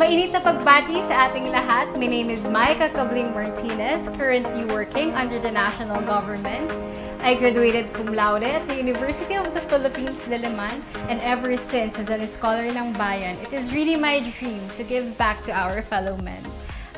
Mainit na pagbati sa ating lahat. My name is Is Cabling Martinez, currently working under the national government. I graduated cum laude at the University of the Philippines, Diliman, and ever since as a scholar ng bayan, it is really my dream to give back to our fellow men.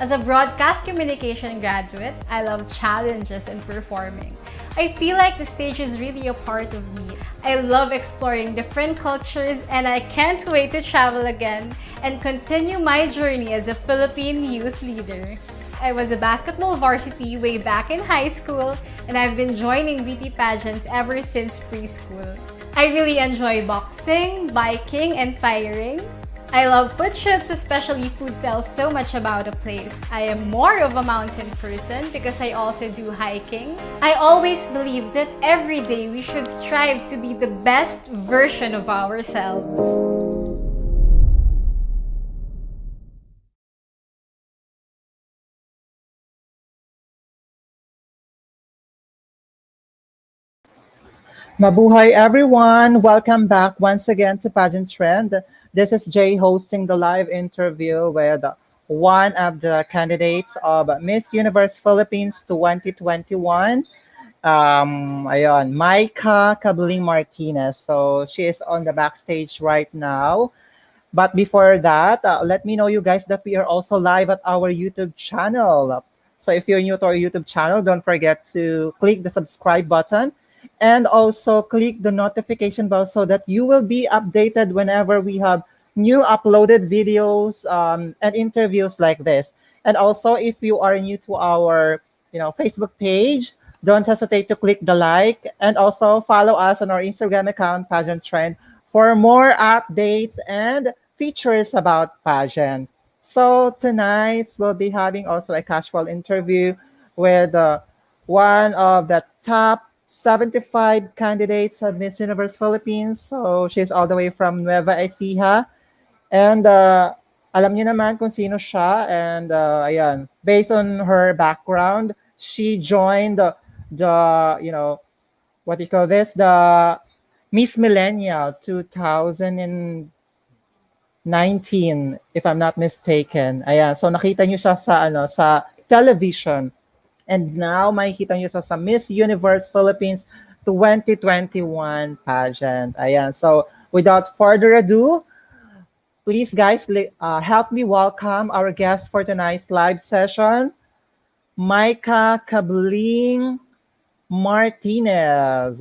As a broadcast communication graduate, I love challenges and performing. I feel like the stage is really a part of me. I love exploring different cultures and I can't wait to travel again and continue my journey as a Philippine youth leader. I was a basketball varsity way back in high school and I've been joining beauty pageants ever since preschool. I really enjoy boxing, biking, and firing. I love food trips, especially food tells so much about a place. I am more of a mountain person because I also do hiking. I always believe that every day we should strive to be the best version of ourselves. Mabuhay everyone! Welcome back once again to Pageant Trend. This is Jay hosting the live interview with one of the candidates of Miss Universe Philippines 2021. Maika Cabling Martinez. So she is on the backstage right now. But before that, let me know you guys that we are also live at our YouTube channel. So if you're new to our YouTube channel, don't forget to click the subscribe button and also click the notification bell so that you will be updated whenever we have new uploaded videos and interviews like this. And also, if you are new to our Facebook page, don't hesitate to click the like and also follow us on our Instagram account, Pageant Trend, for more updates and features about pageant. So tonight we'll be having also a casual interview with one of the top 75 candidates of Miss Universe Philippines. So she's all the way from Nueva Ecija. And alam niyo naman kung sino siya. And ayan, based on her background, she joined what do you call this? The Miss Millennial 2019, if I'm not mistaken. Ayan, so nakita niyo siya sa television. And now, makikita nyo sa Miss Universe Philippines 2021 pageant. Ayan. So, without further ado, please, guys, help me welcome our guest for tonight's live session, Maika Cabling Martinez.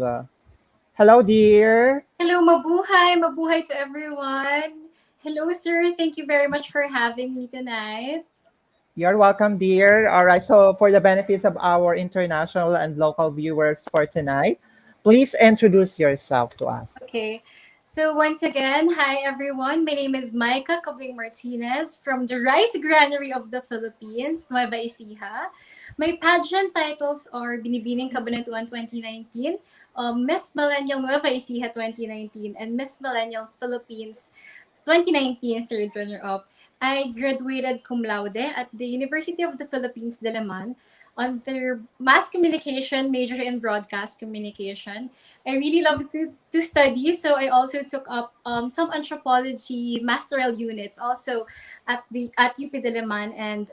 Hello, dear. Hello, mabuhay! Mabuhay to everyone! Hello, sir. Thank you very much for having me tonight. You're welcome, dear. All right, so for the benefits of our international and local viewers for tonight, please introduce yourself to us. Okay, so once again, hi everyone. My name is Maika Cabling Martinez from the Rice Granary of the Philippines, Nueva Ecija. My pageant titles are Binibining Kabanatuan 2019, Miss Millennial Nueva Ecija 2019, and Miss Millennial Philippines 2019 third runner-up. I graduated cum laude at the University of the Philippines, Diliman, on their mass communication major in broadcast communication. I really love to study, so I also took up some anthropology masteral units also at UP Diliman and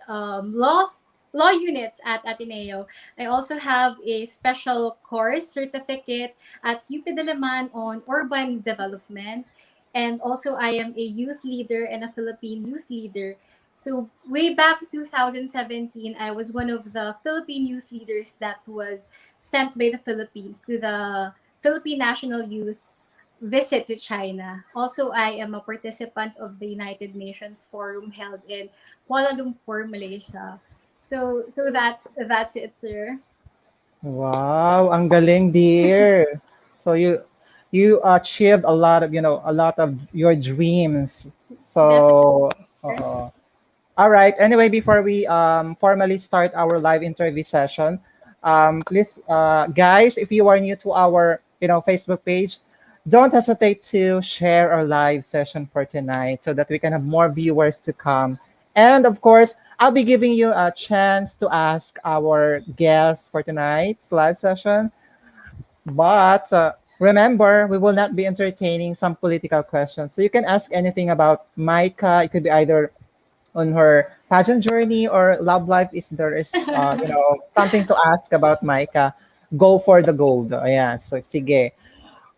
law units at Ateneo. I also have a special course certificate at UP Diliman on urban development. And also, I am a youth leader and a Philippine youth leader. So way back 2017, I was one of the Philippine youth leaders that was sent by the Philippines to the Philippine National Youth visit to China. Also, I am a participant of the United Nations Forum held in Kuala Lumpur, Malaysia. So that's it, sir. Wow, ang galing, dear. So you achieved a lot of your dreams. So All right. Anyway, before we formally start our live interview session, please, guys, if you are new to our Facebook page, don't hesitate to share our live session for tonight so that we can have more viewers to come. And of course, I'll be giving you a chance to ask our guests for tonight's live session. But remember, we will not be entertaining some political questions. So you can ask anything about Micah. It could be either on her pageant journey or love life. Is there is something to ask about Micah? Go for the gold. Yeah, so sige.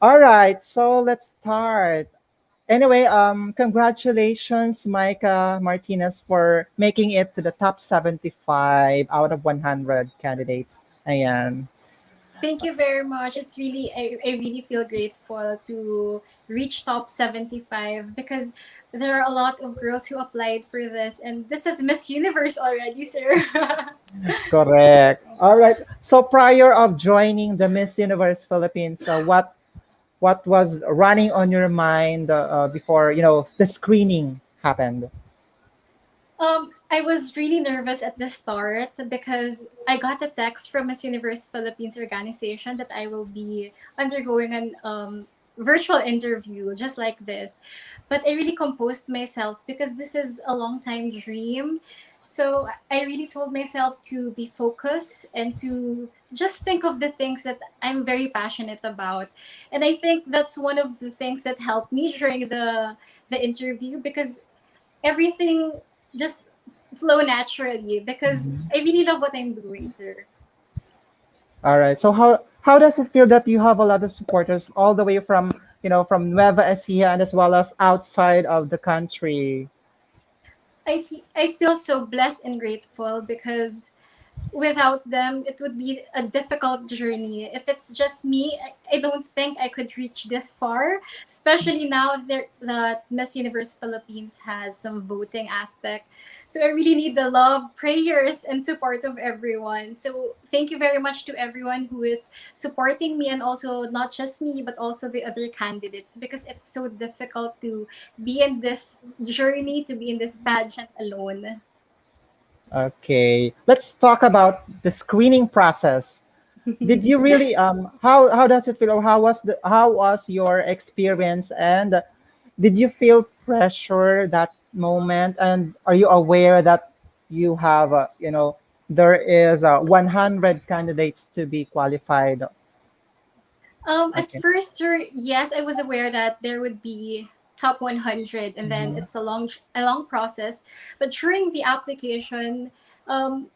All right, so let's start. Anyway, congratulations, Micah Martinez, for making it to the top 75 out of 100 candidates. Ayan. Thank you very much. It's really, I really feel grateful to reach top 75 because there are a lot of girls who applied for this, and this is Miss Universe already, sir. Correct. All right. So prior of joining the Miss Universe Philippines, what was running on your mind before the screening happened? I was really nervous at the start because I got a text from Miss Universe Philippines organization that I will be undergoing an virtual interview just like this. But I really composed myself because this is a long time dream. So I really told myself to be focused and to just think of the things that I'm very passionate about. And I think that's one of the things that helped me during the interview because everything just flow naturally because Mhm. I really love what I'm doing, sir. All right. So how does it feel that you have a lot of supporters all the way from from Nueva Ecija and as well as outside of the country? I feel so blessed and grateful because without them, it would be a difficult journey. If it's just me, I don't think I could reach this far, especially now that Miss Universe Philippines has some voting aspect. So I really need the love, prayers, and support of everyone. So thank you very much to everyone who is supporting me and also not just me, but also the other candidates because it's so difficult to be in this journey, to be in this pageant alone. Okay. Let's talk about the screening process. Did you really how does it feel, or how was your experience, and did you feel pressure that moment, and are you aware that you have there is 100 candidates to be qualified? At Okay. first, sir, yes, I was aware that there would be top 100, and then Mhm. it's a long process. But during the application, um,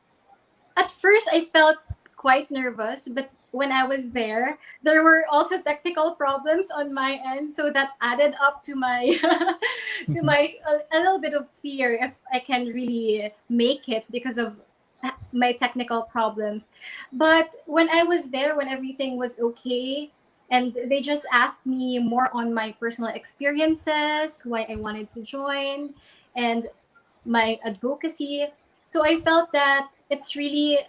at first I felt quite nervous, but when I was there were also technical problems on my end, so that added up to my to Mhm. my a little bit of fear if I can really make it because of my technical problems. But when I was there, when everything was okay, and they just asked me more on my personal experiences, why I wanted to join, and my advocacy. So I felt that it's really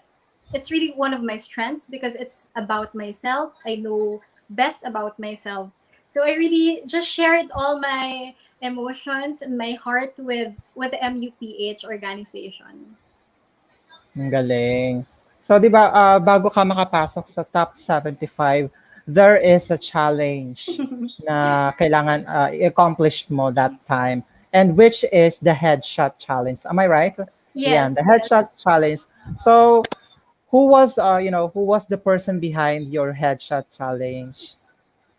one of my strengths because it's about myself. I know best about myself. So I really just shared all my emotions and my heart with the MUPH organization. Ang galing. So, di ba, bago ka makapasok sa top 75, there is a challenge na kailangan i-accomplish mo that time, and which is the headshot challenge. Am I right? Yeah, Yes, the yes. headshot challenge. So, who was the person behind your headshot challenge?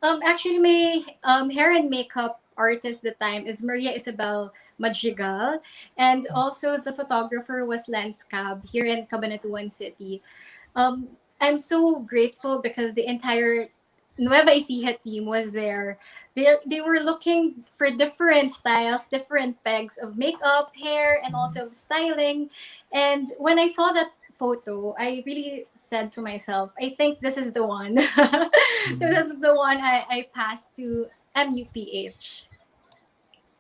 Actually, my hair and makeup artist at the time is Maria Isabel Madrigal, and also the photographer was Lance Cab here in Cabanatuan City. I'm so grateful because the entire Nueva Ecija team was there. They were looking for different styles, different pegs of makeup, hair, and also of styling. And when I saw that photo, I really said to myself, I think this is the one. So that's the one I passed to MUPH.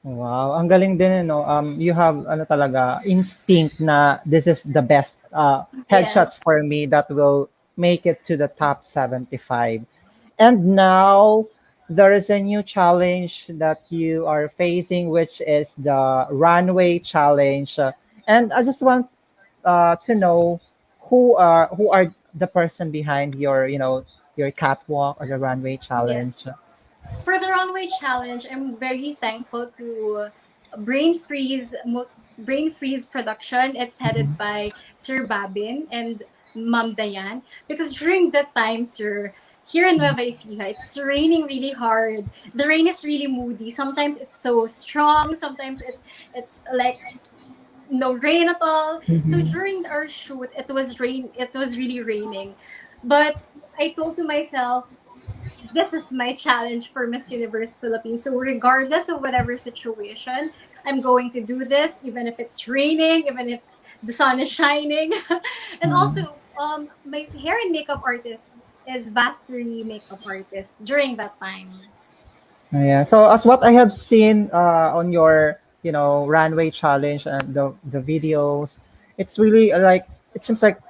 Wow, ang galing din, no? You have ano talaga instinct na this is the best Yes. headshots for me that will make it to the top 75. And now there is a new challenge that you are facing, which is the runway challenge. And I just want to know who are the person behind your your catwalk or the runway Yes. challenge. For the Runway Challenge, I'm very thankful to Brain Freeze Brain Freeze Production. It's headed by Sir Babin and Ma'am Dayan. Because during that time, sir, here in Nueva Ecija, it's raining really hard. The rain is really moody. Sometimes it's so strong. Sometimes it's like no rain at all. So Mhm. during our shoot, it was rain. It was really raining, but I told to myself, this is my challenge for Miss Universe Philippines. So regardless of whatever situation, I'm going to do this, even if it's raining, even if the sun is shining. And Mhm. also, my hair and makeup artist is Vastery makeup artist during that time. Yeah. So as what I have seen on your runway challenge and the videos, it's really like it seems like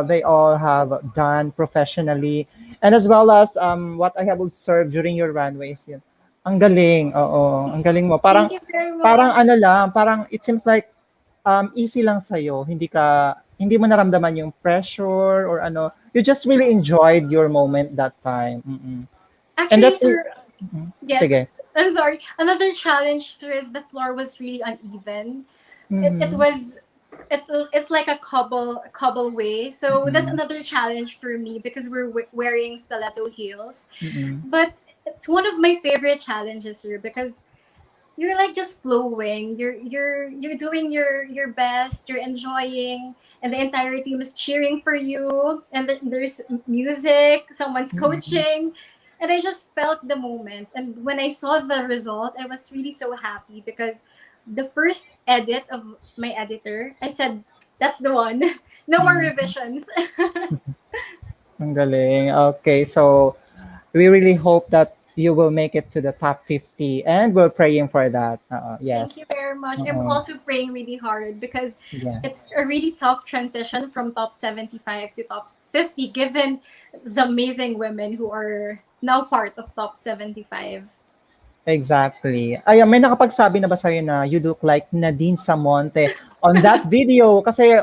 they all have done professionally, and as well as what I have observed during your runways. Yun. Ang galing, oo, ang galing mo. Thank Parang you very parang much. ano lang, parang it seems like easy lang sa'yo. Hindi mo naramdaman yung pressure or ano. You just really enjoyed your moment that time. Mm-mm. And Actually, that's sir, mm, yes, sige. I'm sorry. Another challenge, sir, is the floor was really uneven. It Mhm. was it's like a cobble way, so that's Mm, another challenge for me because we're wearing stiletto heels. mm, But it's one of my favorite challenges here because you're like just flowing, you're doing your best, you're enjoying, and the entire team is cheering for you, and there's music, someone's mm. coaching, and I just felt the moment. And when I saw the result, I was really so happy because the first edit of my editor, I said, that's the one. No more Mm. revisions. Ang galing. Okay, so we really hope that you will make it to the top 50 and we're praying for that. Thank Yes. you very much. I'm Oo. also praying really hard because Yeah. it's a really tough transition from top 75 to top 50, given the amazing women who are now part of top 75. Exactly. Ay, may nakapagsabi na ba sa'yo na you look like Nadine Samonte on that video? Kasi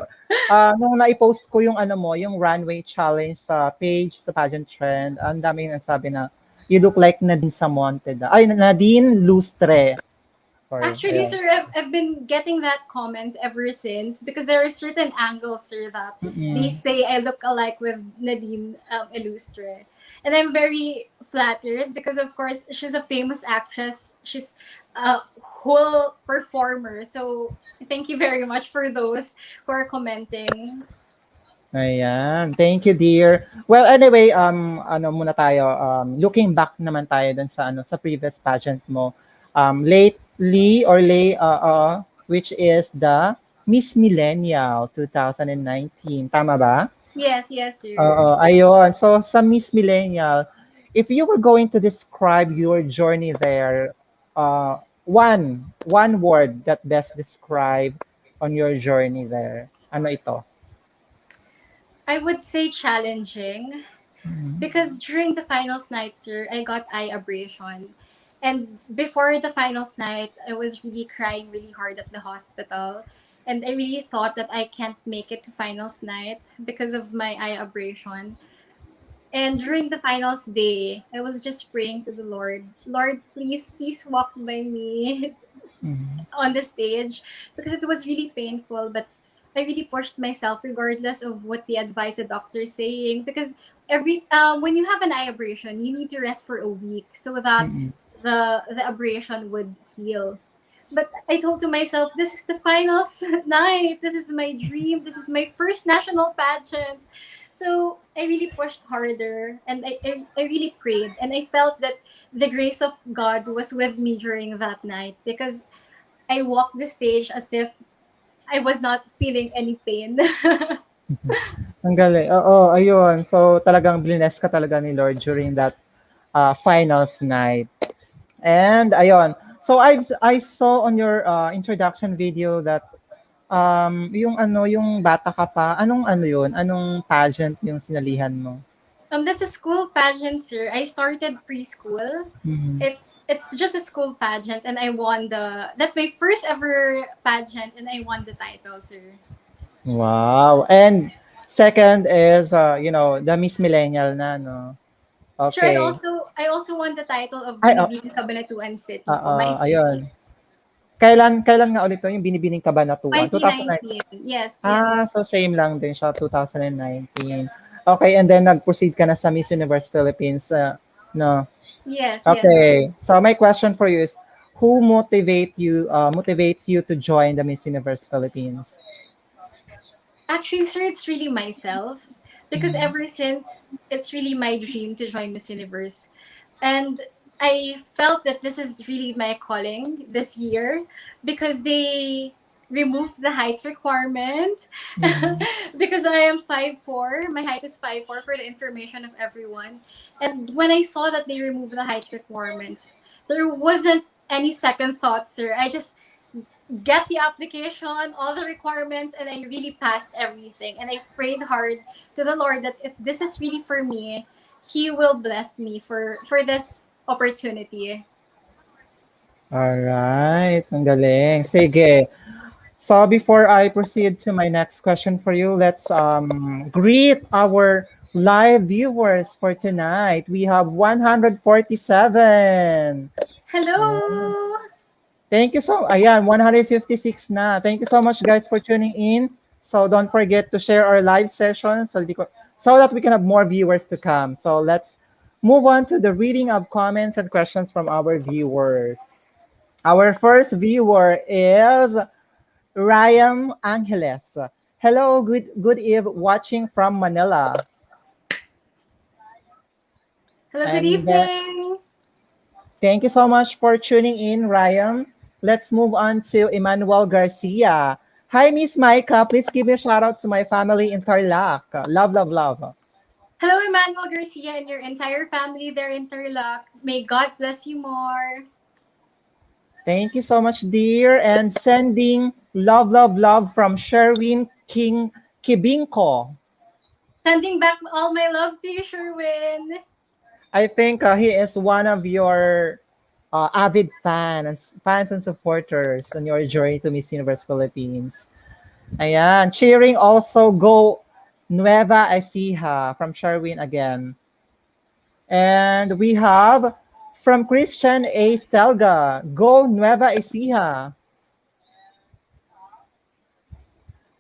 nung nai-post ko yung ano mo, yung runway challenge sa page, sa pageant trend, ang dami nagsabi na you look like Nadine Samonte. Ay, Nadine Lustre. Sorry. Actually, Ayun. sir, I've been getting that comments ever since because there are certain angles, sir, that they Mm-mm. say I look alike with Nadine Illustre. And I'm very flattered because, of course, she's a famous actress. She's a whole performer. So thank you very much for those who are commenting. Ayan. Thank you, dear. Well, anyway, ano muna tayo, looking back naman tayo dun sa ano sa previous pageant mo. Lately or which is the Miss Millennial 2019. Tama ba? Yes, yes, sir. Oo, ayun. So sa Miss Millennial, if you were going to describe your journey there, one word that best describe on your journey there. Ano ito? I would say challenging. Because during the finals night, sir, I got eye abrasion. And before the finals night, I was really crying really hard at the hospital. And I really thought that I can't make it to finals night because of my eye abrasion. And during the finals day, I was just praying to the Lord, Lord, please, please walk by me Mhm. on the stage because it was really painful, but I really pushed myself regardless of what the advice the doctor is saying because every when you have an eye abrasion, you need to rest for a week so that Mm. the abrasion would heal. But I told to myself, this is the finals night. This is my dream. This is my first national pageant. So I really pushed harder and I really prayed. And I felt that the grace of God was with me during that night because I walked the stage as if I was not feeling any pain. Ang galing. Oo, ayun. So talagang bless ka talaga ni Lord during that finals night. And ayun. So I saw on your introduction video that yung ano, yung bata ka pa, anong ano yun? Anong pageant yung sinalihan mo? That's a school pageant, sir. I started preschool. Mhm. It it's just a school pageant, and I won the. That's my first ever pageant, and I won the title, sir. Wow. And second is, the Miss Millennial na, no? Sir, I Okay. also I also won the title of Ay, Binibining Cabanatuan City po, my city. ayun. Kailan nga ulit 'to, yung Binibining Kabanatuan? 2019? 2019. Yes, yes. So same lang din siya, 2019. Okay, and then nag-proceed ka na sa Miss Universe Philippines, no? Yes, yes, sir. Okay. So my question for you is, who motivates you to join the Miss Universe Philippines? Actually, sir, it's really myself because Mhm. ever since it's really my dream to join Miss Universe. And I felt that this is really my calling this year because they removed the height requirement. Mhm. Because I am 5'4", my height is 5'4", for the information of everyone. And when I saw that they removed the height requirement, there wasn't any second thought, sir. I just get the application, all the requirements, and I really passed everything. And I prayed hard to the Lord that if this is really for me, He will bless me for this opportunity. Alright, ang galing. Sige. So before I proceed to my next question for you, let's greet our live viewers for tonight. We have 147. Ayan. Hello! Thank you so, ayan, 156 na. Thank you so much guys for tuning in. So don't forget to share our live session so that we can have more viewers to come. So let's move on to the reading of comments and questions from our viewers. Our first viewer is Ryan Angeles. Hello, good eve watching from Manila. Hello, good And evening! thank you so much for tuning in, Ryan. Let's move on to Emmanuel Garcia. Hi, Miss Maika. Please give a shout out to my family in Tarlac. Love, love, love. Hello, Emmanuel Garcia and your entire family there in Tarlac. May God bless you more. Thank you so much, dear. And sending love, love, love from Sherwin King Kibinko. Sending back all my love to you, Sherwin. I think he is one of your avid fans and supporters on your journey to Miss Universe Philippines. Ayan, cheering also go Nueva Ecija from Sherwin again. And we have from Christian A. Selga, go Nueva Ecija.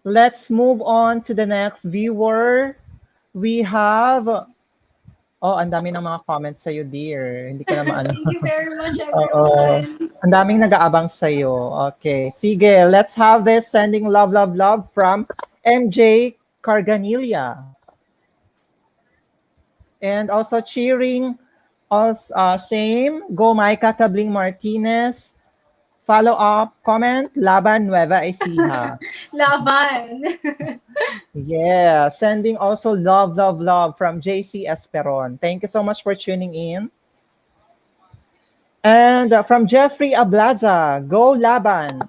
Let's move on to the next viewer. We have, oh, ang dami ng mga comments sa'yo, dear. Hindi ko na maano. Thank you very much, Oo. everyone. Ang daming nag-aabang sa'yo. Okay. Sige, let's have this sending love, love, love from MJ Carganilla. And also cheering us, same, go Micah Cabling Martinez. Follow up, comment, Laban Nueva Ecija. Laban. Yeah, sending also love, love, love from JC Esperon. Thank you so much for tuning in. And from Jeffrey Ablaza, go Laban.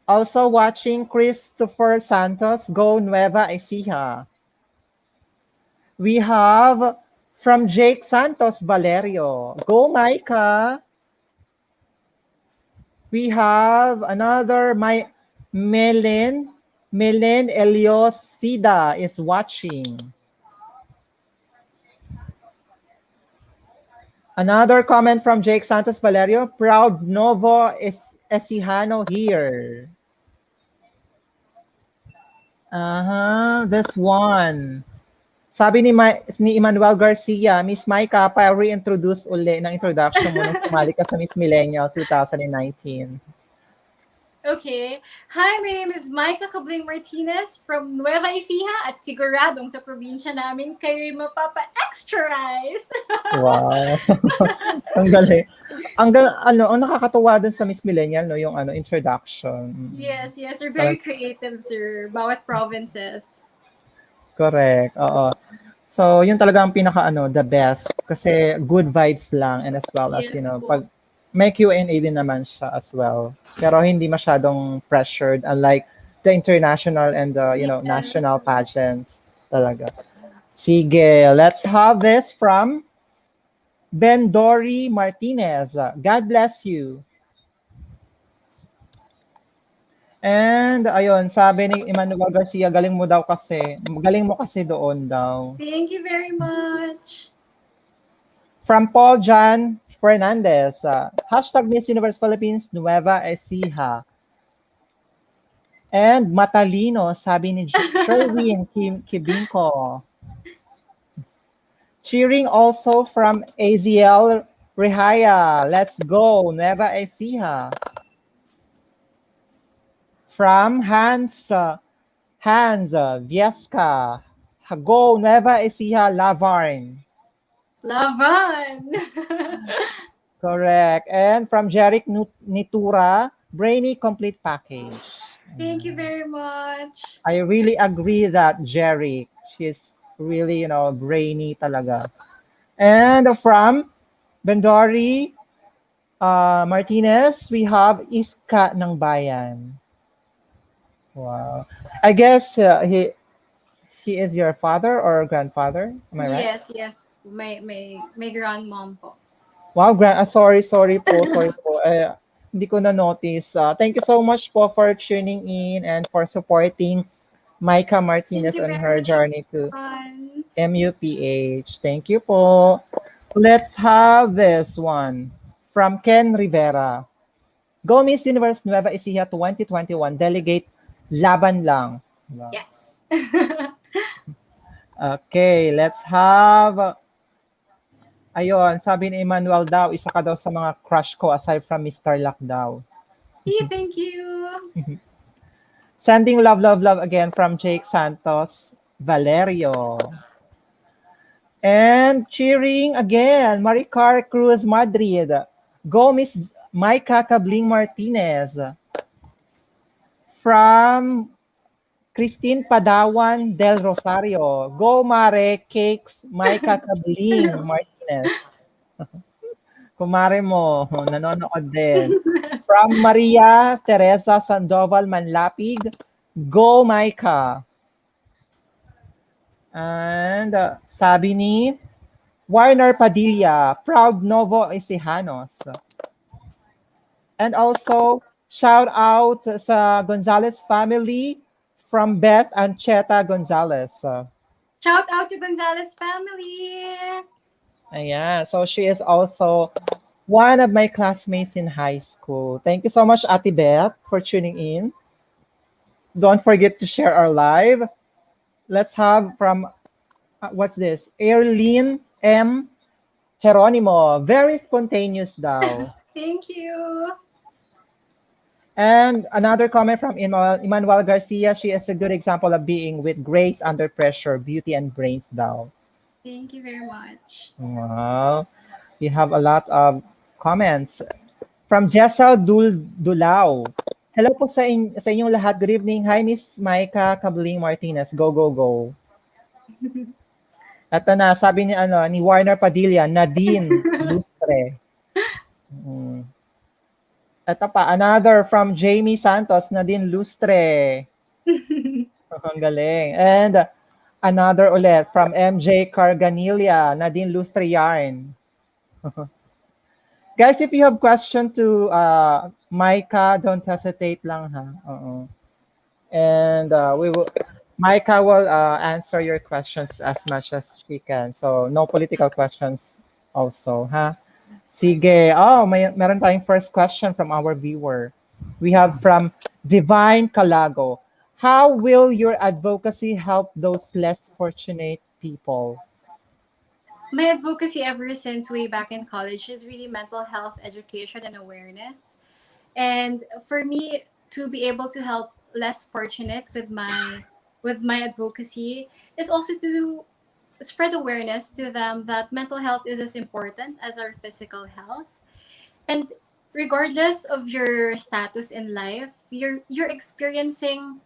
Also watching Christopher Santos, go Nueva Ecija. We have from Jake Santos Valerio, go Micah. We have another, Melen Eliosida is watching. Another comment from Jake Santos Valerio, proud Novo Ecijano here. This one. Sabi ni Emmanuel Garcia, Miss Maika, pa-reintroduce uli ng introduction mo nung sumali ka sa Miss Millennial 2019. Okay. Hi, my name is Micah Cabling Martinez from Nueva Ecija at siguradong sa probinsya namin kayo'y mapapa-extraize. Wow. Ang galing. Ang nakakatuwa dun sa Miss Millennial, no, yung introduction. Yes, yes. They're very creative, sir. Bawat provinces. Correct. Oo. So, yun talaga ang the best. Kasi good vibes lang and as well as, Yes po. pag may Q&A din naman siya as well. Pero hindi masyadong pressured unlike the international and the, Yes. national pageants talaga. Sige, let's have this from Bendori Martinez. God bless you. And ayun, sabi ni Emmanuel Garcia, galing mo daw kasi. Galing mo kasi doon daw. Thank you very much. From Paul John Fernandez. Hashtag Miss Universe Philippines Nueva Ecija. And matalino, sabi ni Sherwin Kibinko. Cheering also from AZL Rehaya. Let's go, Nueva Ecija. From Hans Vieska. Go, Nueva Ecija Lavarn. Lavan. Correct. And from Jeric Nitura, Brainy Complete Package. Thank you very much. I really agree that Jeric, she's really, brainy talaga. And from Bendori Martinez, we have Iska ng Bayan. Wow. I guess he is your father or grandfather. Am I right? Yes, yes. My grandmom po. Wow, sorry po, sorry po. Hindi ko na notice. Thank you so much po for tuning in and for supporting Maika Thank Martinez you on very her much, journey to everyone. MUPH. Thank you po. Let's have this one from Ken Rivera. Go Miss Universe Nueva Ecija 2021. Delegate laban lang. Diba? Yes. Okay, let's have... Ayun, sabi ni Emmanuel daw, isa ka daw sa mga crush ko aside from Mr. Luck daw. Hey, thank you. Sending love, love, love again from Jake Santos Valerio. And cheering again, Maricar Cruz Madrid. Go Miss Maika Cabling Martinez. From Christine Padawan del Rosario. Go Mare Cakes Maika Cabling Martinez. Kumare mo, nanonood din. From Maria Teresa Sandoval Manlapig. Go Maika. And sabi ni Warner Padilla, proud Novo Ecijanos. And also, shout out sa Gonzalez family from Beth and Cheta Gonzalez. Shout out to Gonzalez family. Ayan, so she is also one of my classmates in high school. Thank you so much, Ate Beth, for tuning in. Don't forget to share our live. Let's have from, what's this? Airlene M. Geronimo. Very spontaneous daw. Thank you. And another comment from Emmanuel Garcia. She is a good example of being with grace under pressure, beauty and brains daw. Thank you very much. Wow. We have a lot of comments. From Jessel Dulao. Hello po sa inyong lahat. Good evening. Hi, Miss Maika Cabling Martinez. Go, go, go. Ito na, sabi ni Warner Padilla, Nadine Lustre. Ito pa, another from Jamie Santos, Nadine Lustre. Ang galing. And another ulit from MJ Carganilla, Nadine Lustre Yarn. Guys, if you have question to Maika, don't hesitate lang ha. And Maika will answer your questions as much as she can. So no political questions also, ha? Sige. Oh, meron tayong first question from our viewer. We have from Divine Calago. How will your advocacy help those less fortunate people? My advocacy ever since way back in college is really mental health education and awareness. And for me to be able to help less fortunate with my advocacy is also to spread awareness to them that mental health is as important as our physical health. And regardless of your status in life, you're experiencing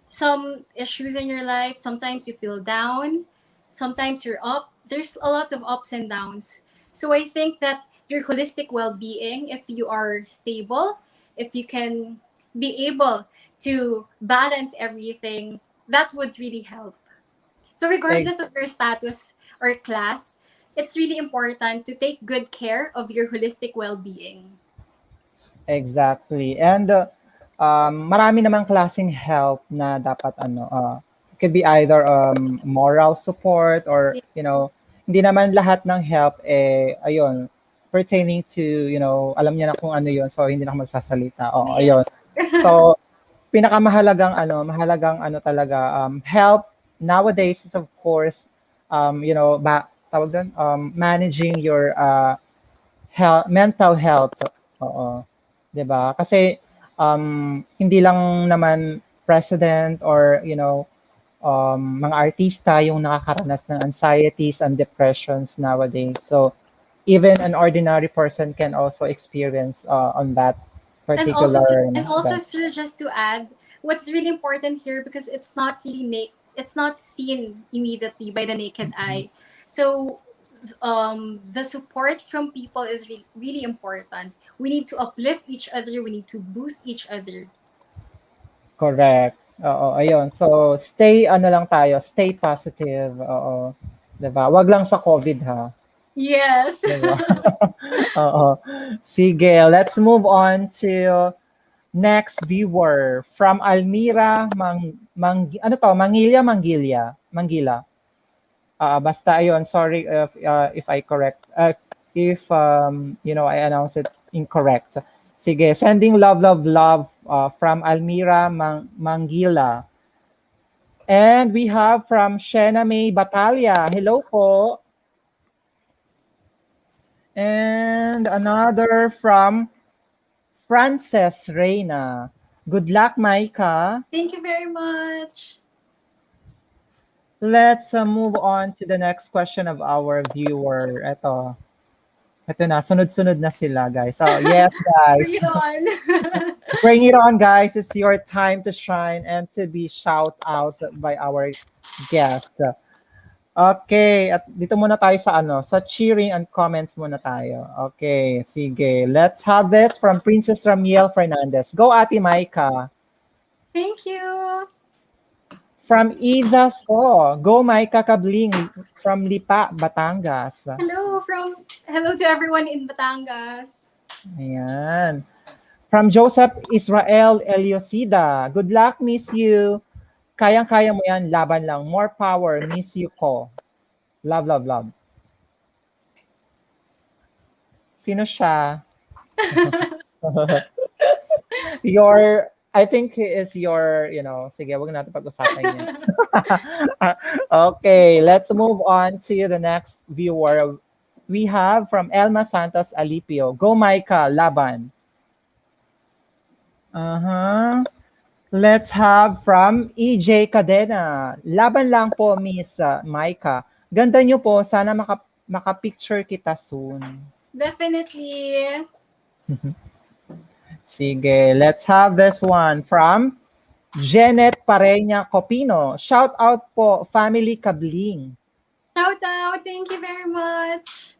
some issues in your life. Sometimes you feel down, sometimes you're up. There's a lot of ups and downs. So I think that your holistic well-being, if you are stable, if you can be able to balance everything, that would really help. So regardless of your status or class, it's really important to take good care of your holistic well-being. Exactly. And marami namang klaseng help na dapat it could be either moral support or Yeah. hindi naman lahat ng help ayun pertaining to, alam niya na kung ano 'yon, so hindi na ako magsasalita. Oo, ayun. Yes. So pinakamahalagang mahalagang talaga help nowadays is of course tawag doon, managing your mental health. Oo. 'Di ba? Kasi hindi lang naman president or mga artista yung nakakaranas ng anxieties and depressions nowadays. So even an ordinary person can also experience on that particular And also, event. sir, just to add, what's really important here, because it's not really it's not seen immediately by the naked eye. So the support from people is really important. We need to uplift each other. We need to boost each other. Correct. Oo, ayun. So stay lang tayo, stay positive. Oo. 'Di ba? Wag lang sa COVID ha. Yes. 'Di ba? Oo. Sige, let's move on to next viewer from Almira Mangila. Basta ayun, sorry if I correct if I announce it incorrect. Sige, sending love from Almira Mangila. And we have from Shena May Batalia. Hello po. And another from Frances Reyna. Good luck, Maika. Thank you very much. Let's move on to the next question of our viewer. Ito na, sunod-sunod na sila, guys. So, yes, Bring guys. it on. Bring it on, guys. It's your time to shine and to be shout out by our guest. Okay, at dito muna tayo sa cheering and comments muna tayo. Okay, sige. Let's have this from Princess Ramiel Fernandez. Go, Ate Maika. Thank you. From Isa So. Go, Maika Kabling from Lipa, Batangas. Hello to everyone in Batangas. Ayan. From Joseph Israel Eliosida. Good luck, miss you. Kayang-kaya mo yan, laban lang. More power, miss you ko. Love, love, love. Sino siya? I think he is sige, wag natin pag-usapan yan. Okay, let's move on to the next viewer. We have from Elma Santos Alipio. Go, Maika, laban. Let's have from EJ Cadena. Laban lang po, Miss Maika. Ganda nyo po. Sana maka-picture kita soon. Definitely. Sige, let's have this one from Janet Pareña Copino. Shout out po, Family Kabling. Shout out. Thank you very much.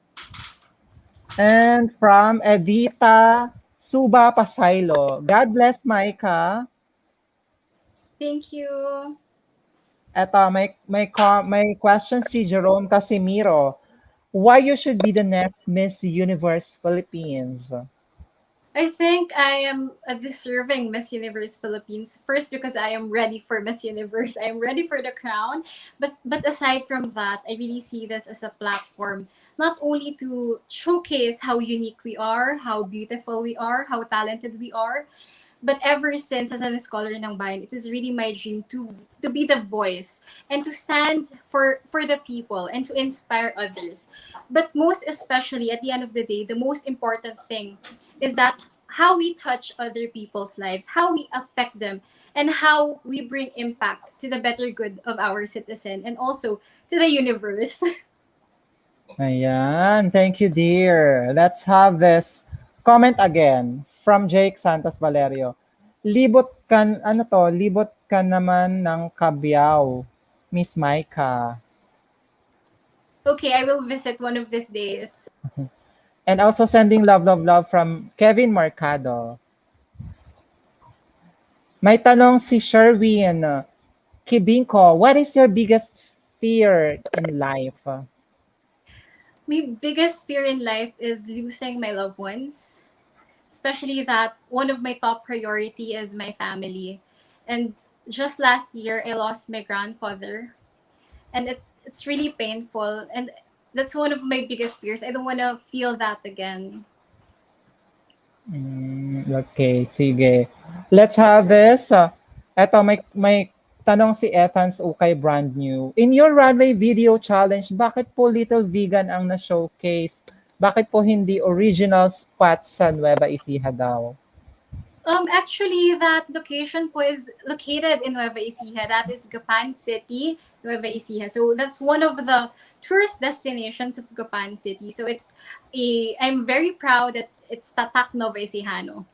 And from Edita Suba Pasaylo. God bless, Maika. Thank you. Eto, may question si Jerome Casimiro. Why you should be the next Miss Universe Philippines? I think I am a deserving Miss Universe Philippines. First, because I am ready for Miss Universe. I am ready for the crown. But aside from that, I really see this as a platform, not only to showcase how unique we are, how beautiful we are, how talented we are, but ever since as a scholar ng bayan, it is really my dream to be the voice and to stand for the people and to inspire others. But most especially at the end of the day, the most important thing is that how we touch other people's lives, how we affect them, and how we bring impact to the better good of our citizen and also to the universe. Ayan, thank you, dear. Let's have this comment again from Jake Santos Valerio. Libot ka naman ng Kabyao, Miss Maika. Okay, I will visit one of these days. And also sending love, love, love from Kevin Mercado. May tanong si Sherwin Kibinko, what is your biggest fear in life? My biggest fear in life is losing my loved ones, especially that one of my top priority is my family. And just last year, I lost my grandfather, and it's really painful. And that's one of my biggest fears. I don't want to feel that again. Okay, sige. Let's have this. Eto, may tanong si Evans Ukay brand new. In your runway video challenge, bakit po little vegan ang na-showcase? Bakit po hindi original spots sa Nueva Ecija daw? Actually, that location po is located in Nueva Ecija. That is Gapan City, Nueva Ecija. So that's one of the tourist destinations of Gapan City. So I'm very proud that it's Tatak Nueva Ecijano.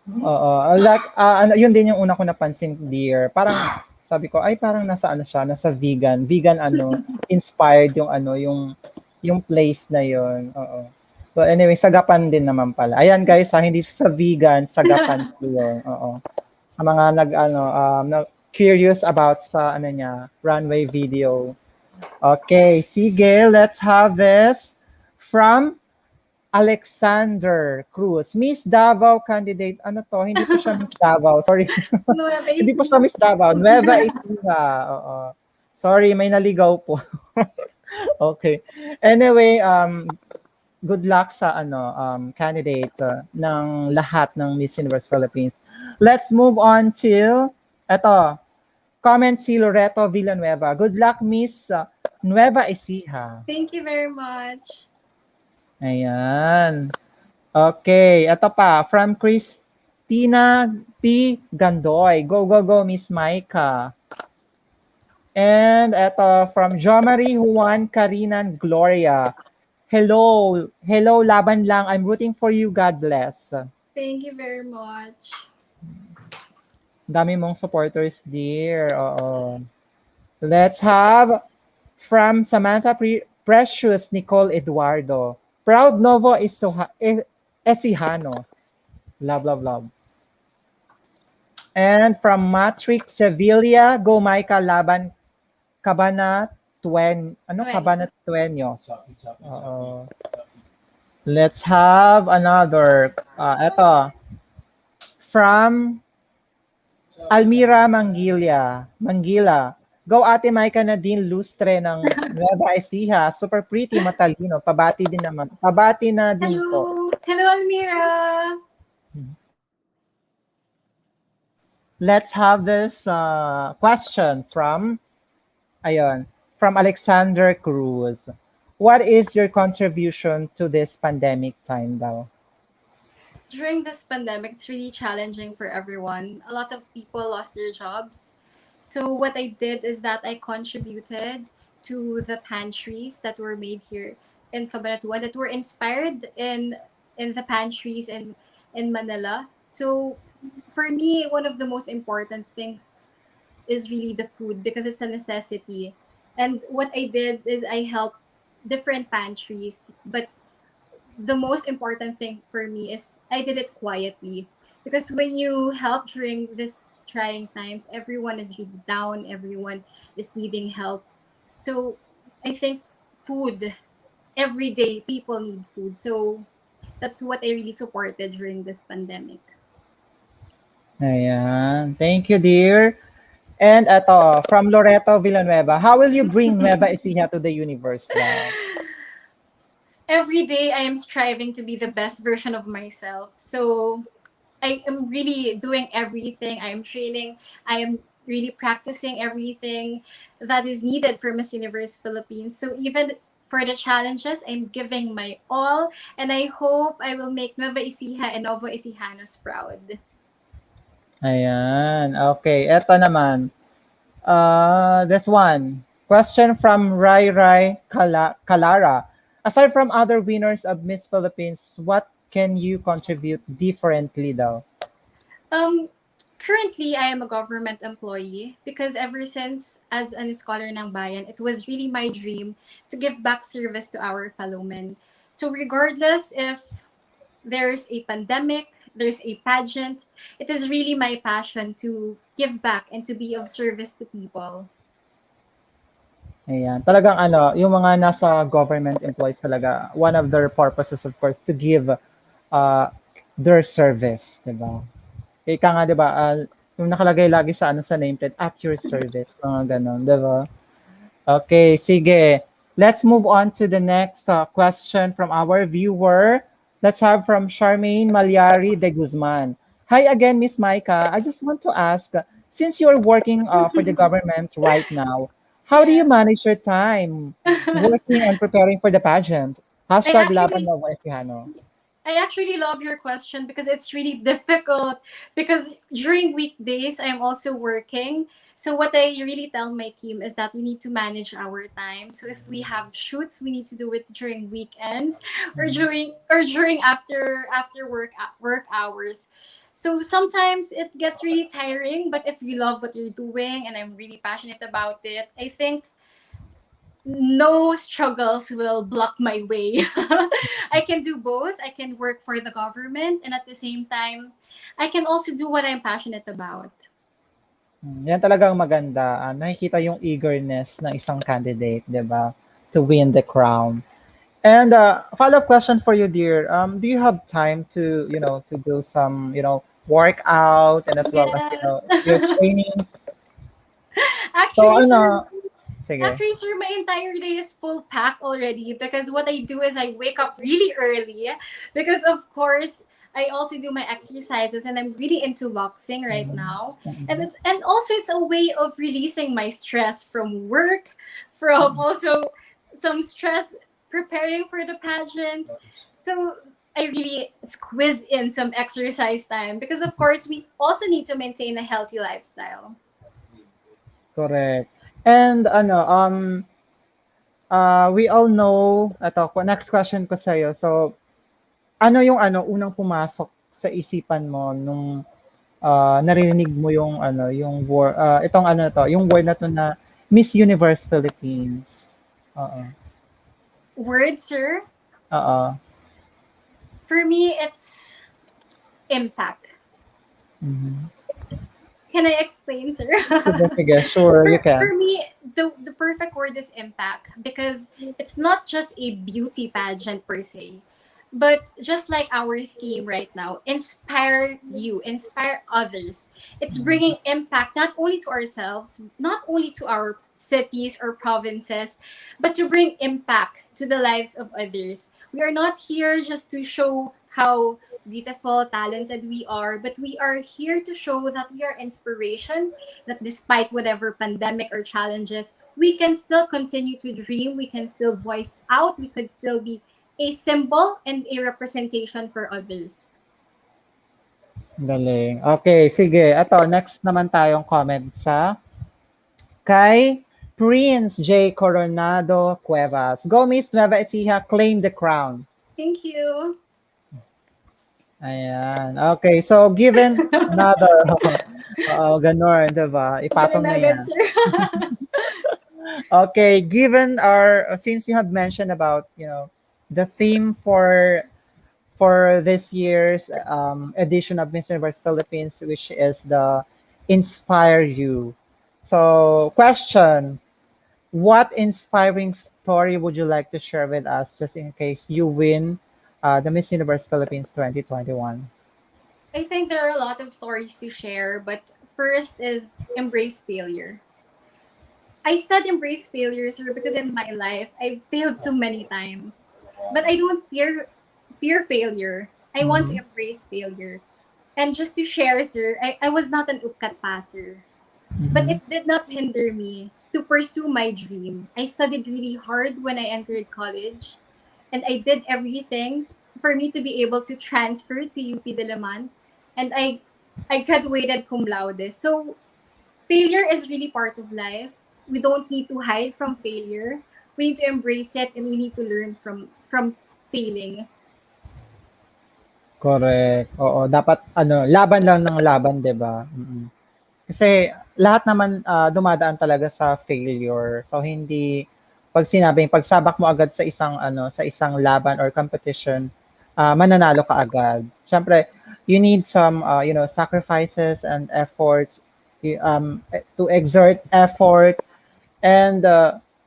Oo, like, yun din yung una ko napansin, dear. Parang sabi ko, ay parang nasa ano siya, nasa vegan inspired yung yung place na yun. Oo. So anyway, sagapan din naman pala. Ayan guys, hindi sa vegan, sagapan po yun. Oo. Sa mga curious about sa niya, runway video. Okay, sige, let's have this from Alexander Cruz. Miss Davao candidate. Ano to? Hindi po siya Miss Davao. Sorry. Nueva Hindi po Ecija. siya Miss Davao. Nueva Ecija. Oo. Sorry, may naligaw po. Okay. Anyway, good luck sa candidate ng lahat ng Miss Universe Philippines. Let's move on to eto. Comment si Loreto Villanueva. Good luck, Miss Nueva Ecija. Thank you very much. Ayan. Okay, ito pa. From Christina P. Gandoy. Go, go, go, Miss Maika. And ito, from Jomari Juan Karinan Gloria. Hello, hello, laban lang. I'm rooting for you. God bless. Thank you very much. Dami mong supporters, dear. Oo. Let's have from Samantha Precious Nicole Eduardo. Proud Novo Ecijano. Love, love, love. And from Matrix Sevilla, Go Maika Laban Cabana Cabana Tueños. Let's have another. Ito. From Almira Mangila. Go Ate Maika Nadine Lustre ng Nueva Ecija. Super pretty, matalino. Pabati din naman. Pabati na din po. Hello. Hello, Almira. Let's have this question from Alexander Cruz. What is your contribution to this pandemic time daw? During this pandemic, it's really challenging for everyone. A lot of people lost their jobs. So what I did is that I contributed to the pantries that were made here in Cabanatuan, that were inspired in the pantries in Manila. So for me, one of the most important things is really the food because it's a necessity. And what I did is I helped different pantries, but the most important thing for me is I did it quietly, because when you help during this trying times, everyone is really down, everyone is needing help. So I think food, every day people need food. So that's what I really supported during this pandemic. Ayan. Thank you, dear. And ito, from Loreto Villanueva. How will you bring Nueva Ecija to the universe daw? Every day I am striving to be the best version of myself. So I am really doing everything. I am training. I am really practicing everything that is needed for Miss Universe Philippines. So even for the challenges, I'm giving my all, and I hope I will make Nueva Ecija and Novo Ecijanos proud. Ayan. Okay. Ito naman. This one. Question from Rai Clara. Aside from other winners of Miss Philippines, what can you contribute differently daw? Currently, I am a government employee because ever since as an scholar ng bayan, it was really my dream to give back service to our fellow men. So regardless if there's a pandemic, there's a pageant, it is really my passion to give back and to be of service to people. Ayan. Talagang ano, yung mga nasa government employees talaga, one of their purposes of course to give uh, their service, 'di ba? Ika nga 'di ba, yung nakalagay lagi sa ano sa nameplate, at your service, mga gano'n, 'di ba? Okay, sige. Let's move on to the next question from our viewer. Let's have from Charmaine Malyari de Guzman. Hi again, Miss Maika. I just want to ask, since you're working for the government right now, how do you Yes. manage your time working and preparing for the pageant? I Hashtag Laban actually Nueva Ecija. I actually love your question because it's really difficult because during weekdays I'm also working. So what I really tell my team is that we need to manage our time. So if we have shoots, we need to do it during weekends or during after work hours. So sometimes it gets really tiring, but if you love what you're doing and I'm really passionate about it, I think no struggles will block my way. I can do both. I can work for the government and at the same time, I can also do what I'm passionate about. Yan talagang maganda. Nakikita yung eagerness ng isang candidate, 'di ba? To win the crown. And follow-up question for you, dear. Do you have time to, to do some, workout and as well as, Yes. your training? So, Actually, sir, ano, sige. Actually, sir, my entire day is full pack already because what I do is I wake up really early because of course I also do my exercises and I'm really into boxing right now. Mhm. And also it's a way of releasing my stress from work, from also some stress preparing for the pageant. So I really squeeze in some exercise time because of course we also need to maintain a healthy lifestyle. Correct. And we all know, next question ko sa'yo. So, ano yung unang pumasok sa isipan mo nung naririnig mo yung yung word, itong yung word na to na Miss Universe Philippines. Oo. Word, sir. Oo. For me, it's impact. Mhm. Can I explain, sir? Sige, sige. Sure, you For can. me, the perfect word is impact because it's not just a beauty pageant per se, but just like our theme right now, inspire you, inspire others. It's Mhm. bringing impact not only to ourselves, not only to our cities or provinces, but to bring impact to the lives of others. We are not here just to show how beautiful, talented we are, but we are here to show that we are inspiration, that despite whatever pandemic or challenges, we can still continue to dream, we can still voice out, we could still be a symbol and a representation for others. Galing. Okay, sige. Ito, next naman tayong comment sa kay Prince J. Coronado Cuevas. Go Miss Nueva Ecija, claim the crown. Thank you. Ayan. Okay, so given another, ganon, diba? Ganun Ipatong na agad, yan. sir. Okay, given our, since you have mentioned about, the theme for this year's edition of Miss Universe Philippines, which is the Inspire You. So, question, what inspiring story would you like to share with us just in case you win the Miss Universe Philippines 2021? I think there are a lot of stories to share, but first is embrace failure. I said embrace failure, sir, because in my life I've failed so many times. But I don't fear failure. I want to Mhm. embrace failure. And just to share, sir, I was not an upkat passer. But Mhm. it did not hinder me to pursue my dream. I studied really hard when I entered college. And I did everything for me to be able to transfer to UP Diliman. And I graduated cum laude. So failure is really part of life. We don't need to hide from failure. We need to embrace it and we need to learn from failing. Correct. Oo, dapat laban lang ng laban, 'di ba? Mm. Kasi lahat naman dumadaan talaga sa failure. So hindi pag sinabing pagsabak mo agad sa isang sa isang laban or competition, mananalo ka agad. Siyempre, you need some sacrifices and efforts to exert effort and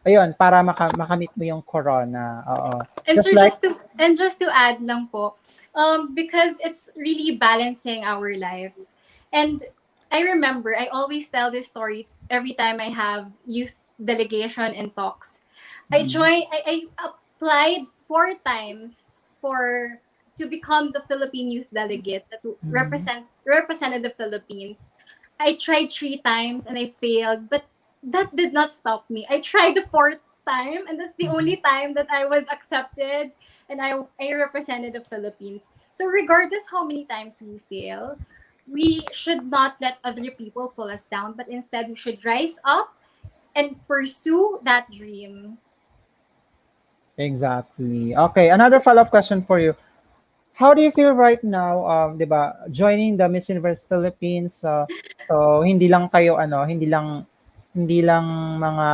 ayun, para makamit mo yung corona. Oo. And Just sir, like, just to add lang po, because it's really balancing our life. And I remember I always tell this story every time I have youth delegation and talks. I applied 4 times for to become the Philippine youth delegate that mhm, represented the Philippines. I tried 3 times and I failed, but that did not stop me. I tried the fourth time, and that's the mhm. only time that I was accepted and I represented the Philippines. So regardless how many times we fail, we should not let other people pull us down, but instead we should rise up and pursue that dream. Exactly. Okay, another follow-up question for you. How do you feel right now, 'di ba, joining the Miss Universe Philippines, so hindi lang mga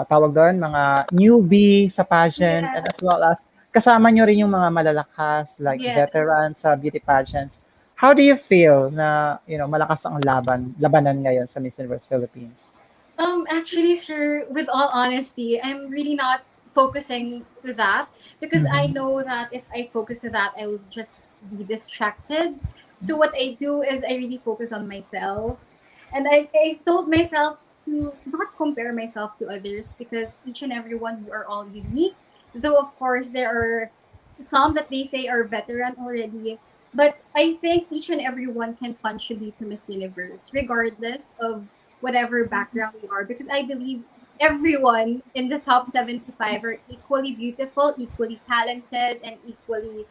tawag doon, mga newbie sa pageant and as well Yes. as kasama niyo rin yung mga malalakas like Yes. veterans sa beauty pageants. How do you feel na, malakas ang labanan ngayon sa Miss Universe Philippines? Actually, sir, with all honesty, I'm really not focusing to that because I Mhm. know that if I focus to that, I will just be distracted. So what I do is I really focus on myself, and I told myself to not compare myself to others because each and every one we are all unique. Though of course there are some that they say are veteran already, but I think each and every one can contribute to Miss Universe, regardless of whatever background we are, because I believe everyone in the top 75 are equally beautiful, equally talented, and equally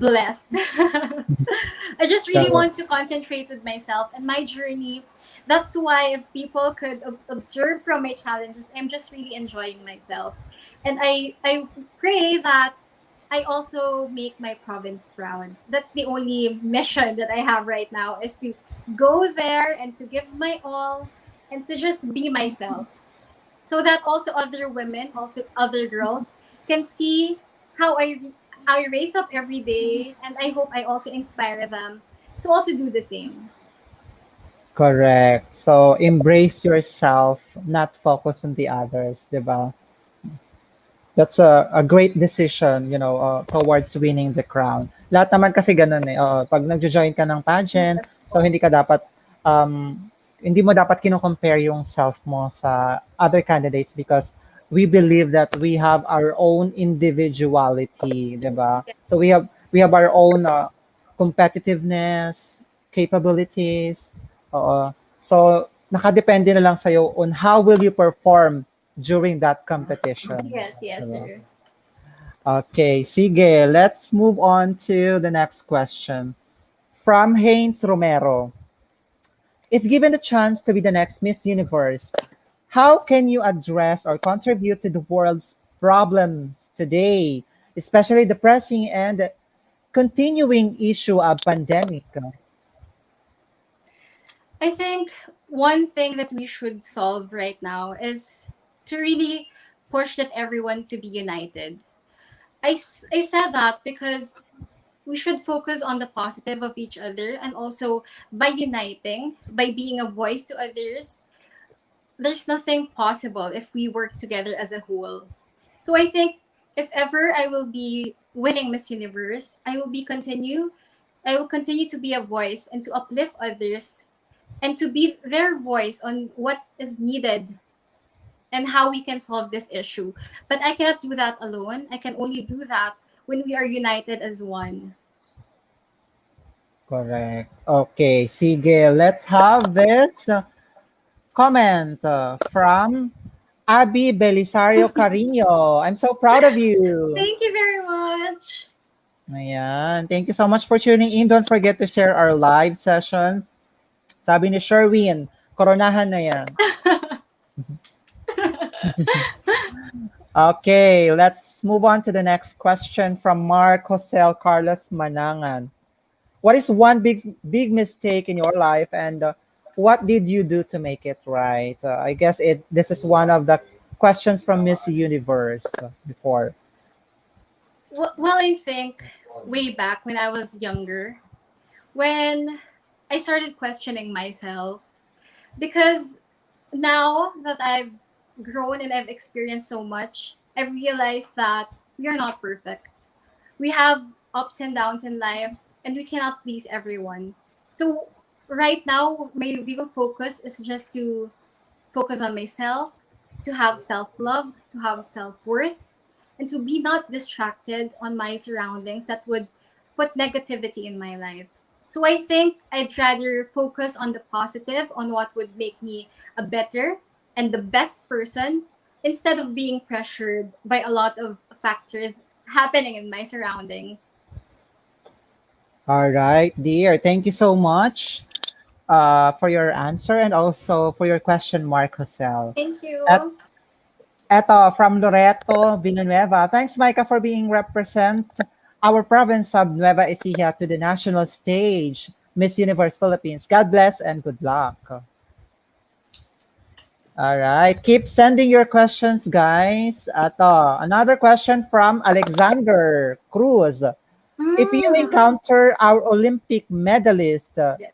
blessed. I just really Correct. want to concentrate with myself and my journey. That's why if people could observe from my challenges, I'm just really enjoying myself. And I pray that I also make my province proud. That's the only mission that I have right now is to go there and to give my all and to just be myself. So that also other women, also other girls can see how I raise up every day, and I hope I also inspire them to also do the same. Correct. So embrace yourself, not focus on the others, 'di ba? That's a great decision, towards winning the crown. Lahat naman kasi ganun eh. Oo, pag nagjo-join ka ng pageant, Yes, so um, hindi mo dapat kino-compare yung self mo sa other candidates because we believe that we have our own individuality, 'di ba? yes, So we have our own competitiveness, capabilities. Oo. So nakadepende na lang sa'yo on how will you perform during that competition. yes, yes, Diba? sir. Okay, sige. Let's move on to the next question. From Haynes Romero. If given the chance to be the next Miss Universe, how can you address or contribute to the world's problems today, especially the pressing and continuing issue of pandemic? I think one thing that we should solve right now is to really push that everyone to be united. I said that because we should focus on the positive of each other, and also by uniting, by being a voice to others, there's nothing possible if we work together as a whole. So I think if ever I will be winning Miss Universe, I will continue to be a voice and to uplift others and to be their voice on what is needed and how we can solve this issue. But I cannot do that alone. I can only do that when we are united as one. Correct. Okay, sige. Let's have this comment from Abby Belisario Carino. I'm so proud of you. Thank you very much. Ayan. Thank you so much for tuning in. Don't forget to share our live session. Sabi ni Sherwin, koronahan na yan. Okay, let's move on to the next question from Mark Josel Carlos Manangan. What is one big mistake in your life, and what did you do to make it right? I guess this is one of the questions from Miss Universe before. Well, I think way back when I was younger, when I started questioning myself, because now that I've grown and I've experienced so much, I've realized that we are not perfect. We have ups and downs in life, and we cannot please everyone. So right now, my real focus is just to focus on myself, to have self love, to have self worth, and to be not distracted on my surroundings that would put negativity in my life. So I think I'd rather focus on the positive, on what would make me a better and the best person instead of being pressured by a lot of factors happening in my surrounding. All right, dear. Thank you so much for your answer and also for your question, Mark Hosel. Thank At you. eto, from Loreto Villanueva. Thanks, Micah, for being represent our province of Nueva Ecija to the national stage, Miss Universe Philippines. God bless and good luck. All right. Keep sending your questions, guys. Ato, another question from Alexander Cruz. If you Mm. encounter our Olympic medalist, Yes.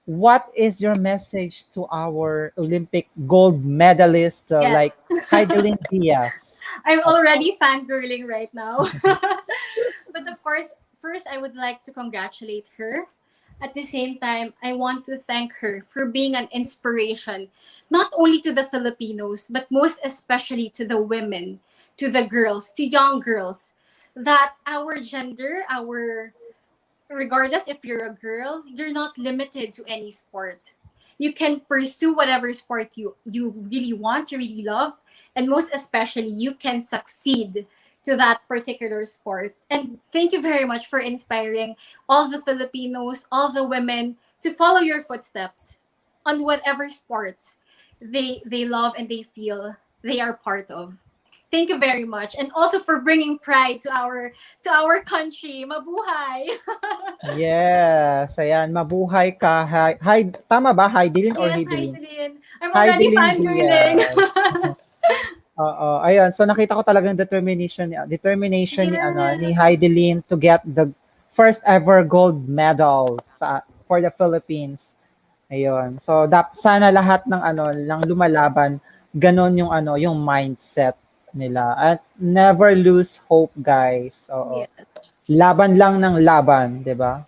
what is your message to our Olympic gold medalist Yes. like Heidelin Diaz? I'm already fangirling right now. But of course, first I would like to congratulate her. At the same time, I want to thank her for being an inspiration, not only to the Filipinos, but most especially to the women, to the girls, to young girls, that our gender, our regardless if you're a girl, you're not limited to any sport. You can pursue whatever sport you really want, you really love, and most especially you can succeed to that particular sport. And thank you very much for inspiring all the Filipinos, all the women to follow your footsteps on whatever sports they love and they feel they are part of. Thank you very much, and also for bringing pride to our country. Mabuhay! Yes, ayan, mabuhay ka. Hi, tama ba? Heidelin or Yes, hi, Heidelin? Celine. I'm already Heidelin fangirling. Diaz. Oo, ayun. So nakita ko talagang determination ni ni Yes. Heidelin to get the first ever gold medal for the Philippines. Ayun. So sana lahat ng ng lumalaban ganon yung yung mindset nila. At never lose hope, guys. Oo. Yes. Laban lang ng laban, 'di ba?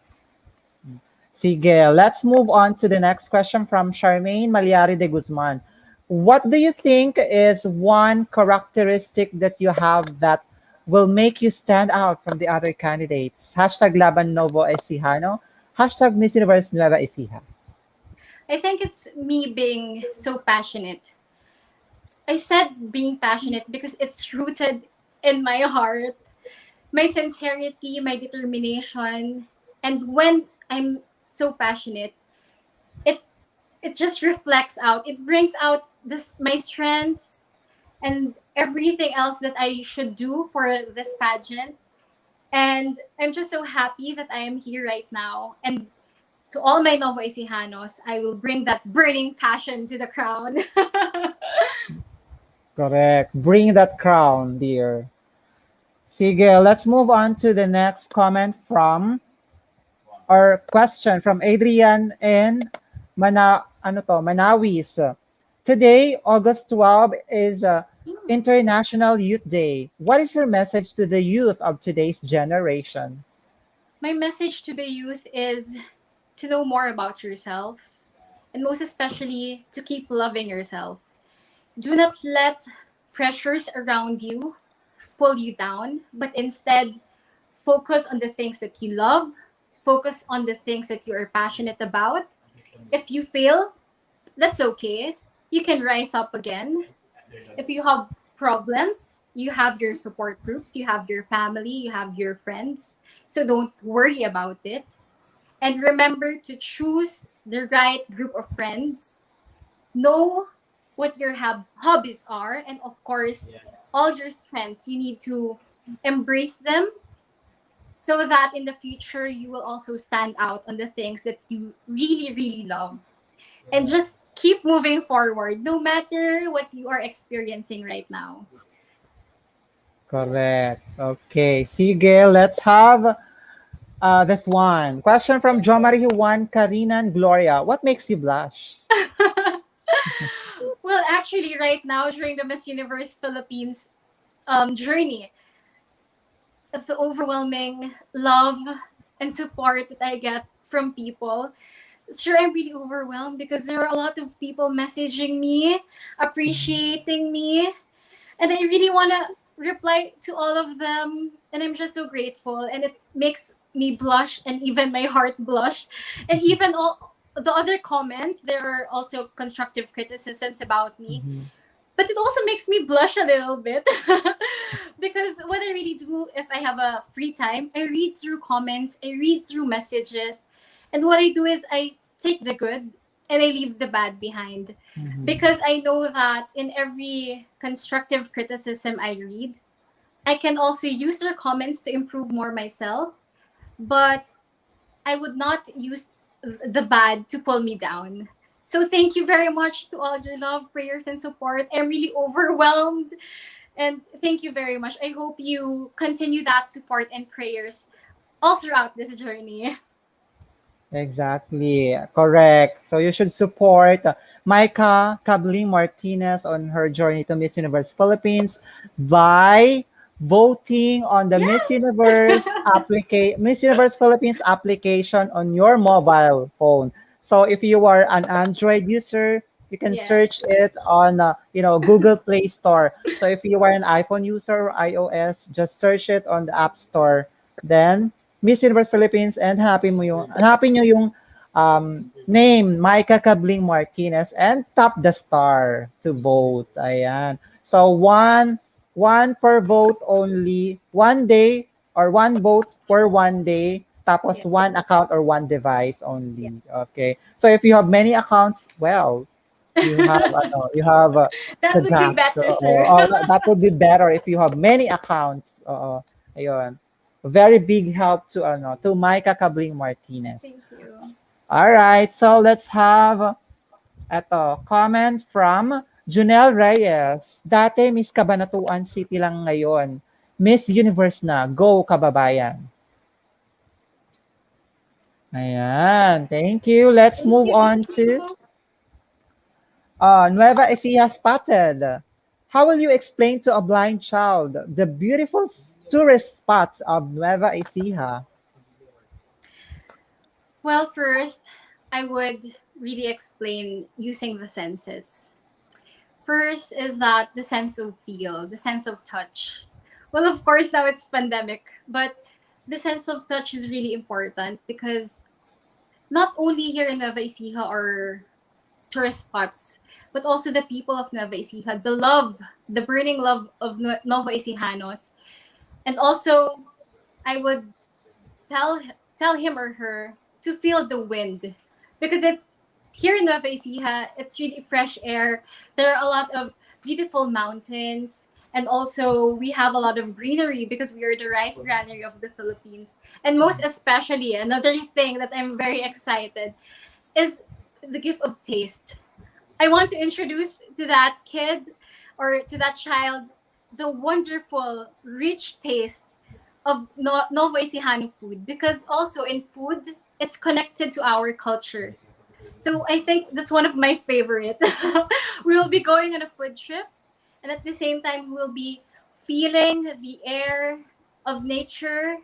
Sige, let's move on to the next question from Charmaine Malyari de Guzman. What do you think is one characteristic that you have that will make you stand out from the other candidates? Hashtag Laban Novo Ecijano. Hashtag Miss Universe Nueva Ecija. I think it's me being so passionate. I said being passionate because it's rooted in my heart, my sincerity, my determination. And when I'm so passionate, it it just reflects out. It brings out this my strengths and everything else that I should do for this pageant. And I'm just so happy that I am here right now. And to all my Novo Ecijanos, I will bring that burning passion to the crown. Correct. Bring that crown, dear. Sige, let's move on to the next comment from or question from Adrian and Manawis. Today, August 12 is International Youth Day. What is your message to the youth of today's generation? My message to the youth is to know more about yourself and most especially to keep loving yourself. Do not let pressures around you pull you down, but instead focus on the things that you love, focus on the things that you are passionate about. If you fail, that's okay. You can rise up again. If you have problems, you have your support groups, you have your family, you have your friends. So don't worry about it. And remember to choose the right group of friends. Know what your hobbies are, and of course, all your strengths. You need to embrace them so that in the future you will also stand out on the things that you really, really love. And just keep moving forward no matter what you are experiencing right now. Correct. Okay. Sige, let's have this one. Question from Jo Marie Juan, Karina, and Gloria. What makes you blush? Well, actually right now during the Miss Universe Philippines journey, the overwhelming love and support that I get from people. Sure, I'm really overwhelmed because there are a lot of people messaging me, appreciating me, and I really want to reply to all of them. And I'm just so grateful, and it makes me blush and even my heart blush. And even all the other comments, there are also constructive criticisms about me, Mhm. but it also makes me blush a little bit because what I really do if I have a free time, I read through comments, I read through messages, and what I do is I take the good and I leave the bad behind, Mhm. because I know that in every constructive criticism I read, I can also use their comments to improve more myself, but I would not use the bad to pull me down. So thank you very much to all your love, prayers, and support. I'm really overwhelmed. And thank you very much. I hope you continue that support and prayers all throughout this journey. Exactly, correct. So you should support Micah Cabling Martinez on her journey to Miss Universe Philippines by voting on the Yes. Miss Universe Philippines application on your mobile phone. So if you are an Android user, you can search Yes. it on Google Play Store. So if you are an iPhone user or iOS, just search it on the App Store. Then Miss Universe Philippines and hanapin nyo yung name, Micah Cabling Martinez, and tap the star to vote. Ayan. So, one per vote only, 1 day or one vote per 1 day, tapos Yes. one account or one device Yes. only. Okay. So, if you have many accounts, well, you have That the would be gaps. better, sir. That would be better if you have many accounts. Ayun. Very big help to Micah Cabling Martinez. Thank you. All right, so let's have eto, comment from Junel Reyes. Dati Miss Cabanatuan City lang ngayon. Miss Universe na. Go, kababayan. Ayan, thank you. Let's Thank move you. Thank on to you. Nueva Ecija Spotted. How will you explain to a blind child the beautiful tourist spots of Nueva Ecija? Well, first, I would really explain using the senses. First is that the sense of feel, the sense of touch. Well, of course, now it's pandemic, but the sense of touch is really important because not only here in Nueva Ecija are tourist spots, but also the people of Nueva Ecija, the love, the burning love of Nova Ecijanos. And also, I would tell tell him or her to feel the wind, because it's here in Nueva Ecija, it's really fresh air. There are a lot of beautiful mountains, and also we have a lot of greenery because we are the rice granary of the Philippines. And most especially, another thing that I'm very excited is the gift of taste. I want to introduce to that kid or to that child the wonderful, rich taste of Novo Ecijano food, because also in food, it's connected to our culture. So I think that's one of my favorite. We will be going on a food trip, and at the same time, we will be feeling the air of nature,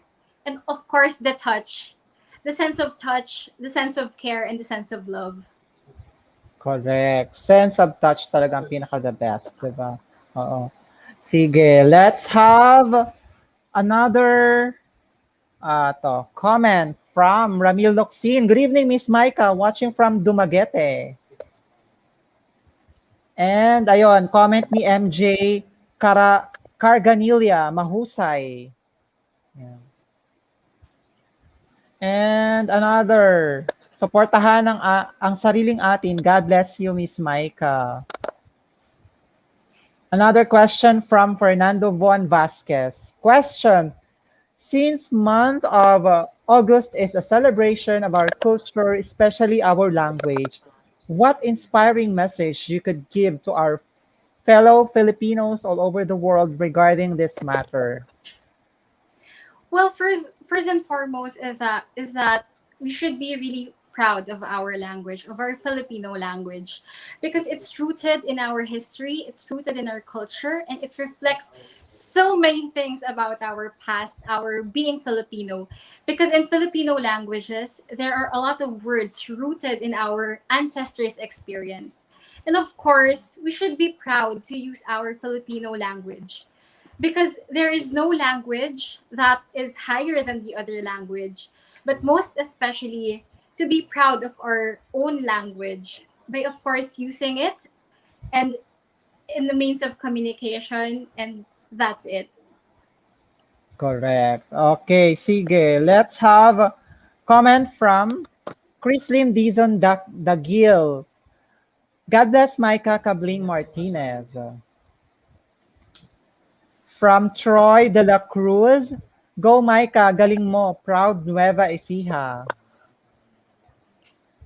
and of course, the touch, the sense of touch, the sense of care, and the sense of love. Correct. Sense of touch talaga ang pinaka-the best, di ba? Oo. Sige, let's have another comment from Ramil Locsin. Good evening, Miss Micah, watching from Dumaguete. And ayun, comment ni MJ Carganilia, mahusay. Yan. And another, suportahan ang sariling atin. God bless you, Miss Micah. Another question from Fernando Von Vasquez. Question: since month of August is a celebration of our culture, especially our language, what inspiring message you could give to our fellow Filipinos all over the world regarding this matter? Well, first and foremost is that we should be really proud of our language, of our Filipino language, because it's rooted in our history, it's rooted in our culture, and it reflects so many things about our past, our being Filipino. Because in Filipino languages, there are a lot of words rooted in our ancestors' experience. And of course, we should be proud to use our Filipino language because there is no language that is higher than the other language, but most especially to be proud of our own language by, of course, using it and in the means of communication, and that's it. Correct. Okay, sige. Let's have comment from Chrislyn Dizon Dagil. God bless Micah Cabling Martinez. From Troy de la Cruz. Go Micah, galing mo. Proud Nueva Ecija.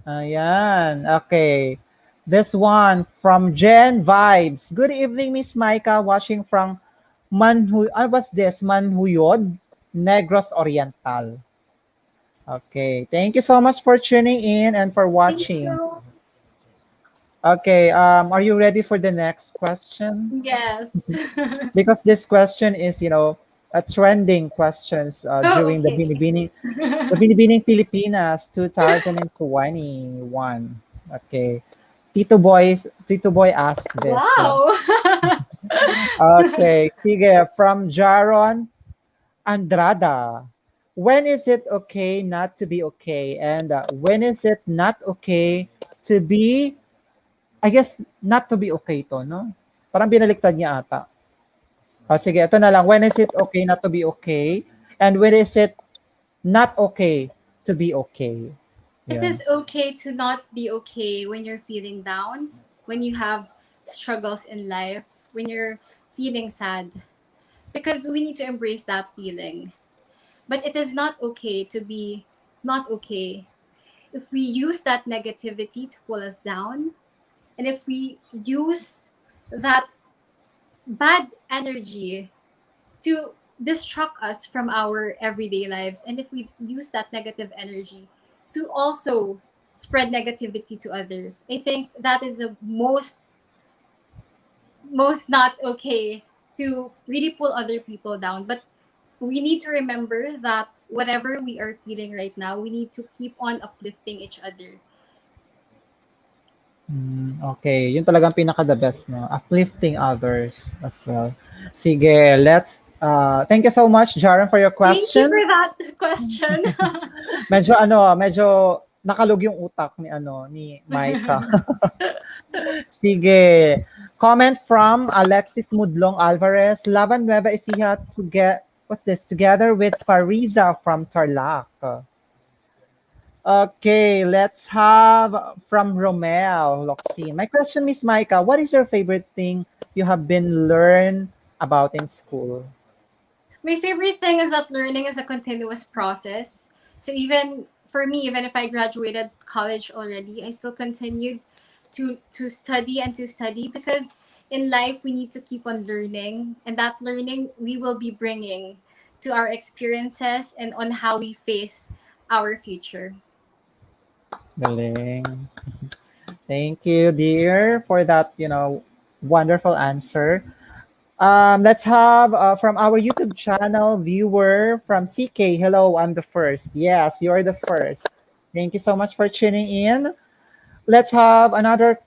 Ayan, okay. This one from Jen Vibes. Good evening, Miss Micah, watching from what's this? Manhuyod, Negros Oriental. Okay, thank you so much for tuning in and for Thank watching. you. Okay, are you ready for the next question? Yes. Because this question is, a trending questions Oh, during okay. the Binibining Pilipinas 2021. Okay. Tito Boy asked this. Wow. Okay, sige, from Jaron Andrada. When is it okay not to be okay? And when is it not okay to be, I guess, not to be okay to, no? Parang binaliktad niya ata. Sige, ito na lang. When is it okay not to be okay? And when is it not okay to be okay? It Yun. is okay to not be okay when you're feeling down, when you have struggles in life, when you're feeling sad, because we need to embrace that feeling. But it is not okay to be not okay. If we use that negativity to pull us down, and if we use that bad energy to distract us from our everyday lives, and if we use that negative energy to also spread negativity to others, I think that is the most not okay, to really pull other people down. But we need to remember that whatever we are feeling right now, we need to keep on uplifting each other. Okay, yun talagang pinaka-the best, no? Uplifting others as well. Sige, thank you so much, Jaren, for your Thank you for question. that question. Medyo nakalog yung utak ni Micah. Sige. Comment from Alexis Mudlong Alvarez. Laban Nueva Ecija to get, what's this? Together with Fariza from Tarlac. Okay, let's have from Romel Loxin. My question, Miss Micah, what is your favorite thing you have been learned about in school? My favorite thing is that learning is a continuous process. So even for me, even if I graduated college already, I still continued to study and to study, because in life we need to keep on learning, and that learning we will be bringing to our experiences and on how we face our future. Galing. Thank you, dear, for that, wonderful answer. Let's have from our YouTube channel viewer from CK. Hello, I'm the first. Yes, you're the first. Thank you so much for tuning in. Let's have another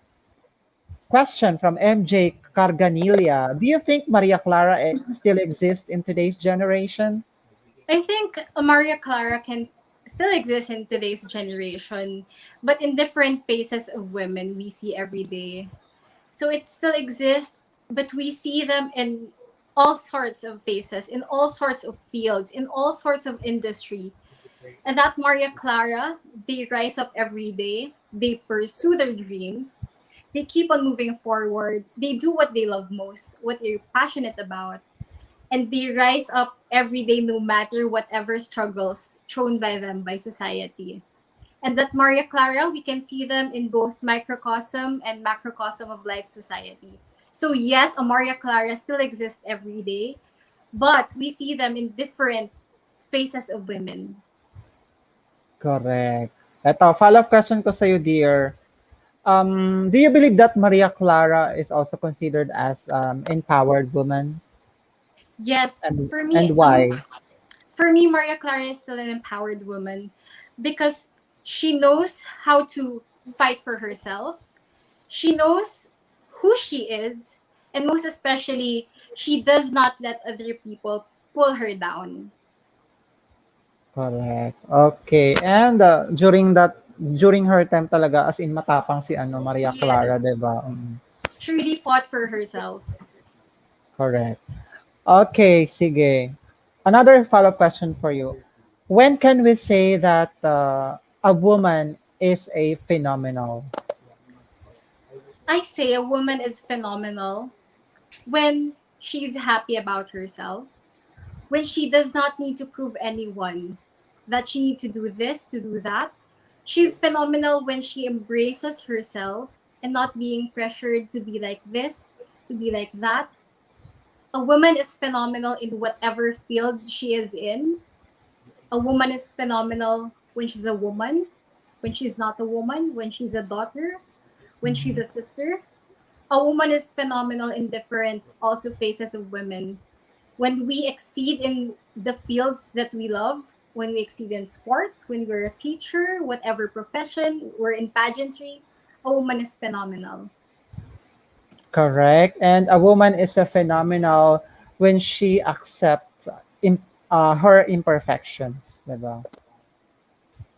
question from MJ Carganilia. Do you think Maria Clara still exists in today's generation? I think Maria Clara can still exist in today's generation, but in different phases of women we see every day. So it still exists, but we see them in all sorts of faces, in all sorts of fields, in all sorts of industry. And that Maria Clara, they rise up every day, they pursue their dreams, they keep on moving forward, they do what they love most, what they're passionate about, and they rise up every day no matter whatever struggles thrown by them by society. And that Maria Clara, we can see them in both microcosm and macrocosm of life society. So yes, a Maria Clara still exists every day, but we see them in different faces of women. Correct. Eto, follow-up question ko sa'yo, dear. Do you believe that Maria Clara is also considered as empowered woman? Yes, And why? for me, Maria Clara is still an empowered woman because she knows how to fight for herself. She knows who she is, and most especially, she does not let other people pull her down. Correct. Okay. And during her time talaga, as in matapang si ano, Maria Clara, Yes, 'di ba? Mm, she really fought for herself. correct. Okay, sige. Another follow-up question for you. When can we say that a woman is a phenomenal? I say a woman is phenomenal when she's happy about herself, when she does not need to prove anyone that she need to do this, to do that. She's phenomenal when she embraces herself and not being pressured to be like this, to be like that. A woman is phenomenal in whatever field she is in. A woman is phenomenal when she's a woman, when she's not a woman, when she's a daughter, when she's a sister. A woman is phenomenal in different also phases of women. When we exceed in the fields that we love, when we exceed in sports, when we're a teacher, whatever profession, we're in pageantry, a woman is phenomenal. Correct. And a woman is a phenomenal when she accepts her imperfections, 'di ba?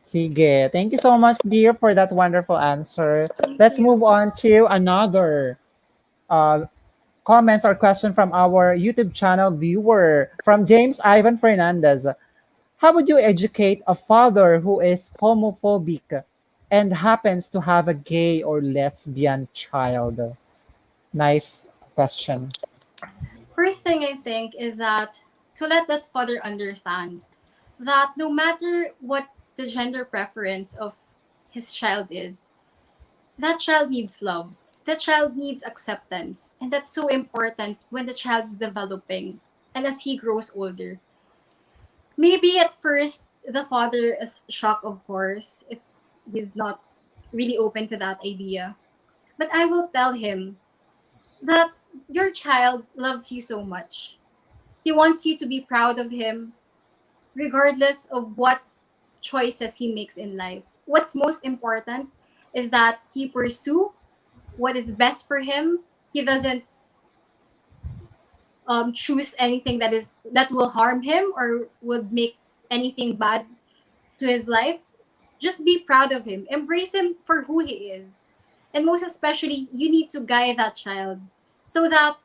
Sige. Thank you so much, dear, for that wonderful answer. Thank Let's you. move on to another uh, comments or question from our YouTube channel viewer from James Ivan Fernandez. How would you educate a father who is homophobic and happens to have a gay or lesbian child? Nice question. First thing I think is that to let that father understand that no matter what the gender preference of his child is, that child needs love. That child needs acceptance. And that's so important when the child's developing and as he grows older. Maybe at first the father is shocked, of course, if he's not really open to that idea. But I will tell him that your child loves you so much. He wants you to be proud of him, regardless of what choices he makes in life. What's most important is that he pursue what is best for him. He doesn't choose anything that will harm him or would make anything bad to his life. Just be proud of him. Embrace him for who he is. And most especially, you need to guide that child so that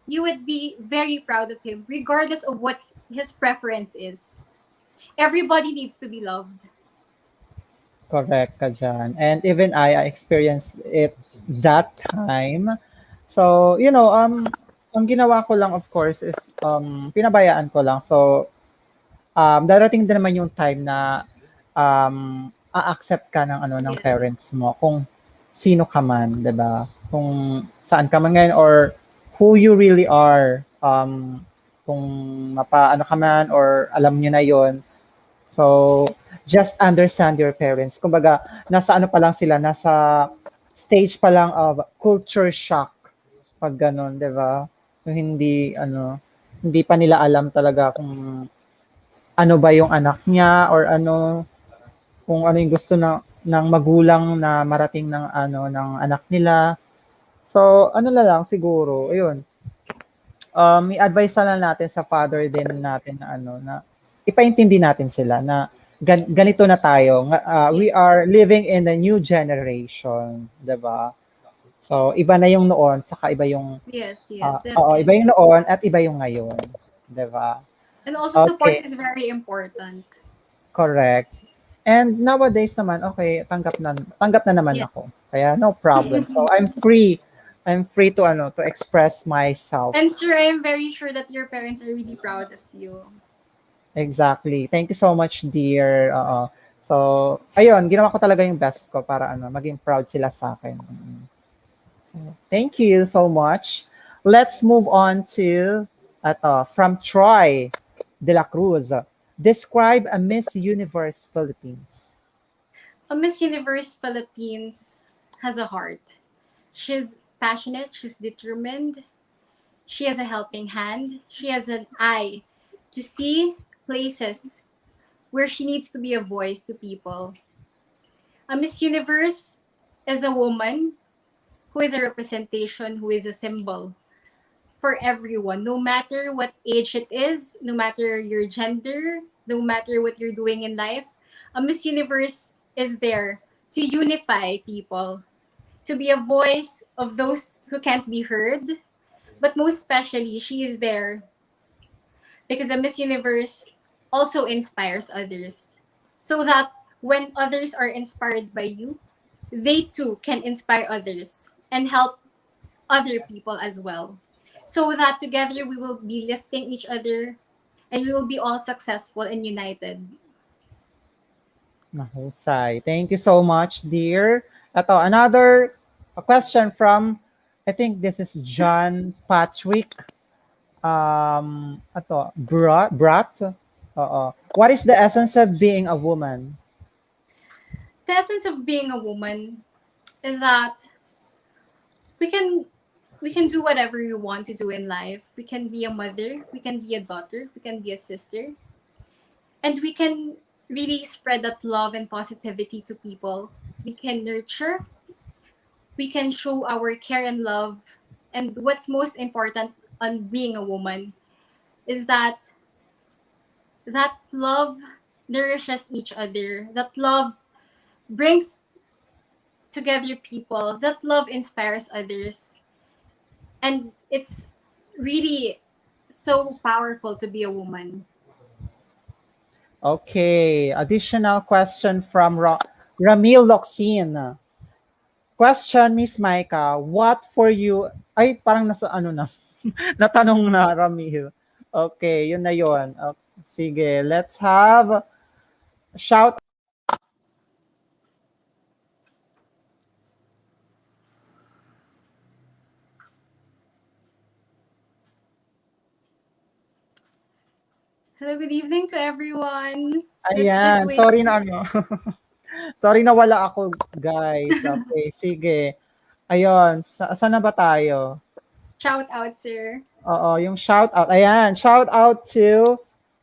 you would be very proud of him, regardless of what his preference is. Everybody needs to be loved. Correct ka dyan. And even I experienced it that time. So, ang ginawa ko lang of course is pinabayaan ko lang. So, darating din naman yung time na a-accept ka ng ano ng Yes. parents mo kung sino ka man, 'di ba? Kung saan ka man ngayon or who you really are. Kung mapaano ka man or alam niyo na 'yon. So, just understand your parents. Kumbaga, nasa ano pa lang sila, nasa stage pa lang of culture shock pag ganun, 'di ba? Yung hindi pa nila alam talaga kung ano ba yung anak niya or kung ano yung gusto ng magulang na marating ng ng anak nila. So, ano na lang siguro, ayun. I-advise na lang natin sa father din natin na na ipaintindi natin sila na ganito na tayo. Yeah. We are living in a new generation, 'di ba? So, iba na yung noon, saka iba yung Yes, yes, oo, iba yung definitely. noon at iba yung ngayon, 'di ba? And also support Okay. is very important. Correct. And nowadays naman, okay, tanggap na naman Yeah. ako. Kaya no problem. So I'm free. I'm free to to express myself. And sir, I am very sure that your parents are really proud of you. Exactly. Thank you so much, dear. Oo. So, ayun, ginawa ko talaga yung best ko para maging proud sila sa akin. So, thank you so much. Let's move on to from Troy de la Cruz. Describe a Miss Universe Philippines. A Miss Universe Philippines has a heart. She's passionate, she's determined, she has a helping hand, she has an eye to see places where she needs to be a voice to people. A Miss Universe is a woman who is a representation, who is a symbol for everyone, no matter what age it is, no matter your gender, no matter what you're doing in life. A Miss Universe is there to unify people, to be a voice of those who can't be heard. But most especially, she is there because a Miss Universe also inspires others. So that when others are inspired by you, they too can inspire others and help other people as well. So that together we will be lifting each other and we will be all successful and united. Mahusay. Thank you so much, dear. Ito, another question from, I think this is John Patrick. Brat. What is the essence of being a woman? The essence of being a woman is that we can we can do whatever we want to do in life. We can be a mother, we can be a daughter, we can be a sister, and we can really spread that love and positivity to people. We can nurture, we can show our care and love. And what's most important on being a woman is that love nourishes each other. That love brings together people. That love inspires others. And it's really so powerful to be a woman. Okay, additional question from Ramil Loxin. Question, Miss Maika, what for you, ay parang nasa ano na, natanong na Ramil. Okay, yun na yun. Sige, let's have shout. Hello, good evening to everyone. Let's just Ayan, wait. sorry na ano. Sorry na wala ako, guys. Okay, sige. Ayun, saan na ba tayo? Shout out, sir. Oo, yung shout out. Ayan, shout out to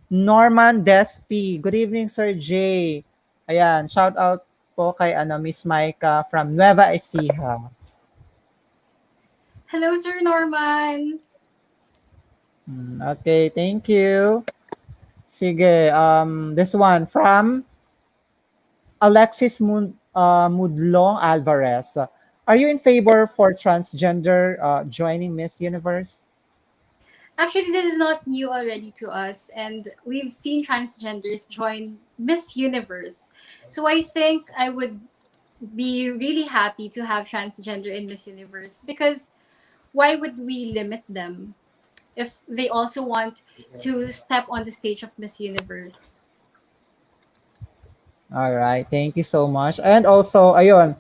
Norman Despi. Good evening, Sir Jay. Ayan, shout out po kay Miss Maika from Nueva Ecija. Hello, Sir Norman. Okay, thank you. Sige, this one from Alexis Mudlong Alvarez. Are you in favor for transgender joining Miss Universe? Actually, this is not new already to us, and we've seen transgenders join Miss Universe. So I think I would be really happy to have transgender in Miss Universe because why would we limit them if they also want to step on the stage of Miss Universe? All right, thank you so much. And also, ayun,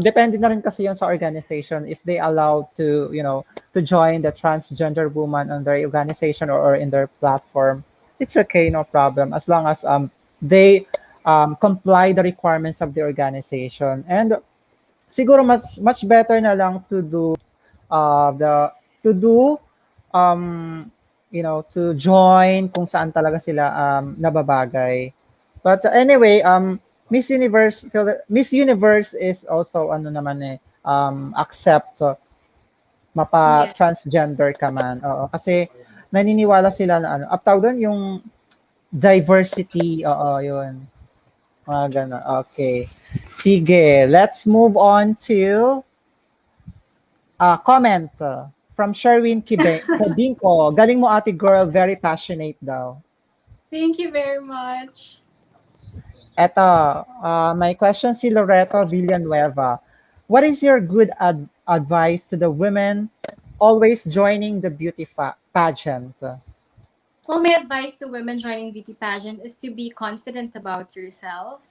depende na rin kasi yun sa organization if they allow to, to join the transgender woman on their organization or in their platform. It's okay, no problem, as long as they comply the requirements of the organization. And siguro much better na lang to do the to do to join kung saan talaga sila nababagay. But anyway, Miss Universe is also ano naman accept mapa Yeah. transgender ka man. Oo, kasi naniniwala sila na up doon yung diversity. Oo, yun. Mga gano'n. Okay. Sige, let's move on to comment from Sherwin Cabinco. Galing mo, ate girl, very passionate daw. Thank you very much. Eto, my question si Loreto Villanueva. What is your good advice to the women always joining the beauty pageant? Well, my advice to women joining beauty pageant is to be confident about yourself.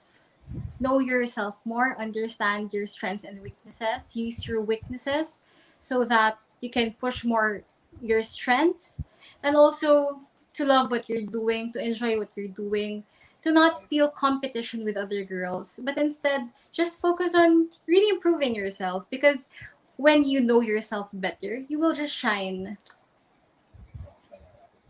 Know yourself more, understand your strengths and weaknesses, use your weaknesses so that you can push more your strengths, and also to love what you're doing, to enjoy what you're doing, to not feel competition with other girls, but instead just focus on really improving yourself, because when you know yourself better, you will just shine.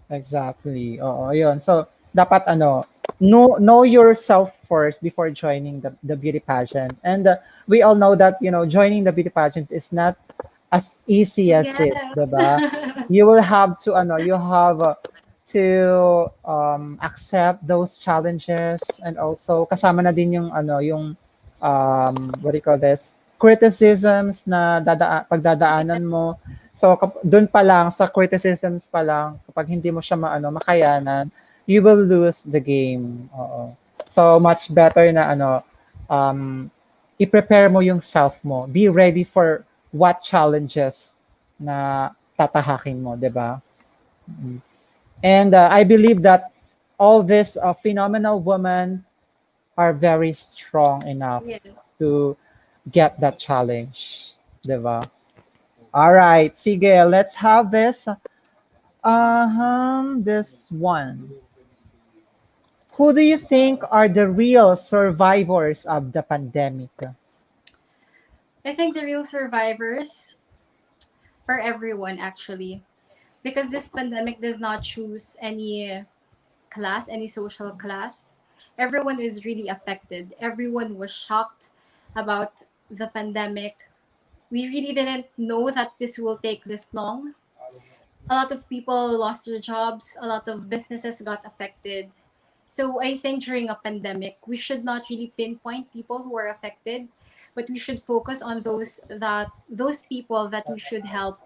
Exactly. Oo, yun. So, dapat ano, know yourself first before joining the beauty pageant. And we all know that, joining the beauty pageant is not as easy as it, Yes. 'di ba? You will have to you have to accept those challenges, and also kasama na din yung what do you call this? Criticisms na pagdadaanan mo. So doon pa lang sa criticisms pa lang, kapag hindi mo siya makayanan, you will lose the game. Oo. So much better na um i-prepare mo yung self mo. Be ready for what challenges na tatahakin mo, 'di ba? Mm. And I believe that all these phenomenal women are very strong enough Yes. to get that challenge, 'di ba? All right, sige, let's have this. This one. Who do you think are the real survivors of the pandemic? I think the real survivors are everyone, actually, because this pandemic does not choose any class, any social class. Everyone is really affected. Everyone was shocked about the pandemic. We really didn't know that this will take this long. A lot of people lost their jobs, a lot of businesses got affected. So I think during a pandemic, we should not really pinpoint people who are affected, but we should focus on those people that we should help.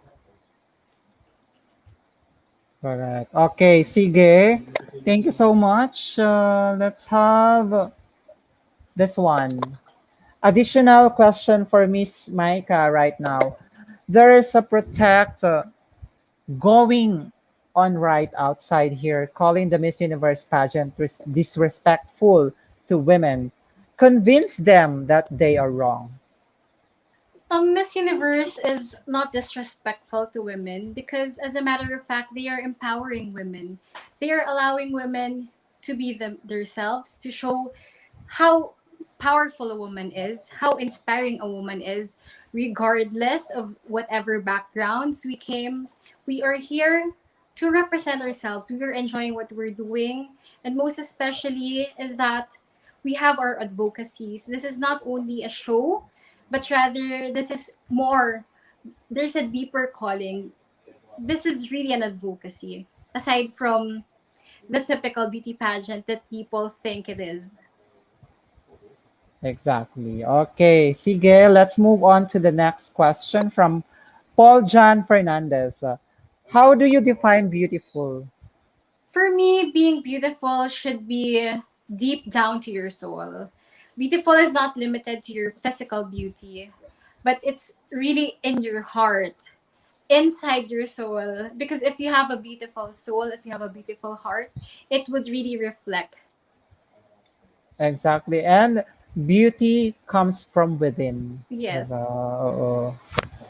Correct. Okay, sige. Thank you so much. Let's have this one. Additional question for Miss Micah right now. There is a protect going on right outside here, calling the Miss Universe pageant disrespectful to women. Convince them that they are wrong. Miss Universe is not disrespectful to women because, as a matter of fact, they are empowering women. They are allowing women to be themselves, to show how powerful a woman is, how inspiring a woman is, regardless of whatever backgrounds we came. We are here to represent ourselves. We are enjoying what we're doing. And most especially is that we have our advocacies. This is not only a show, but rather this is more, there's a deeper calling. This is really an advocacy, aside from the typical beauty pageant that people think it is. Exactly. Okay, sige, let's move on to the next question from Paul John Fernandez. How do you define beautiful? For me, being beautiful should be deep down to your soul. Beautiful is not limited to your physical beauty, but it's really in your heart, inside your soul. Because if you have a beautiful soul, if you have a beautiful heart, it would really reflect. Exactly. And beauty comes from within. Diba? Yes. Oo.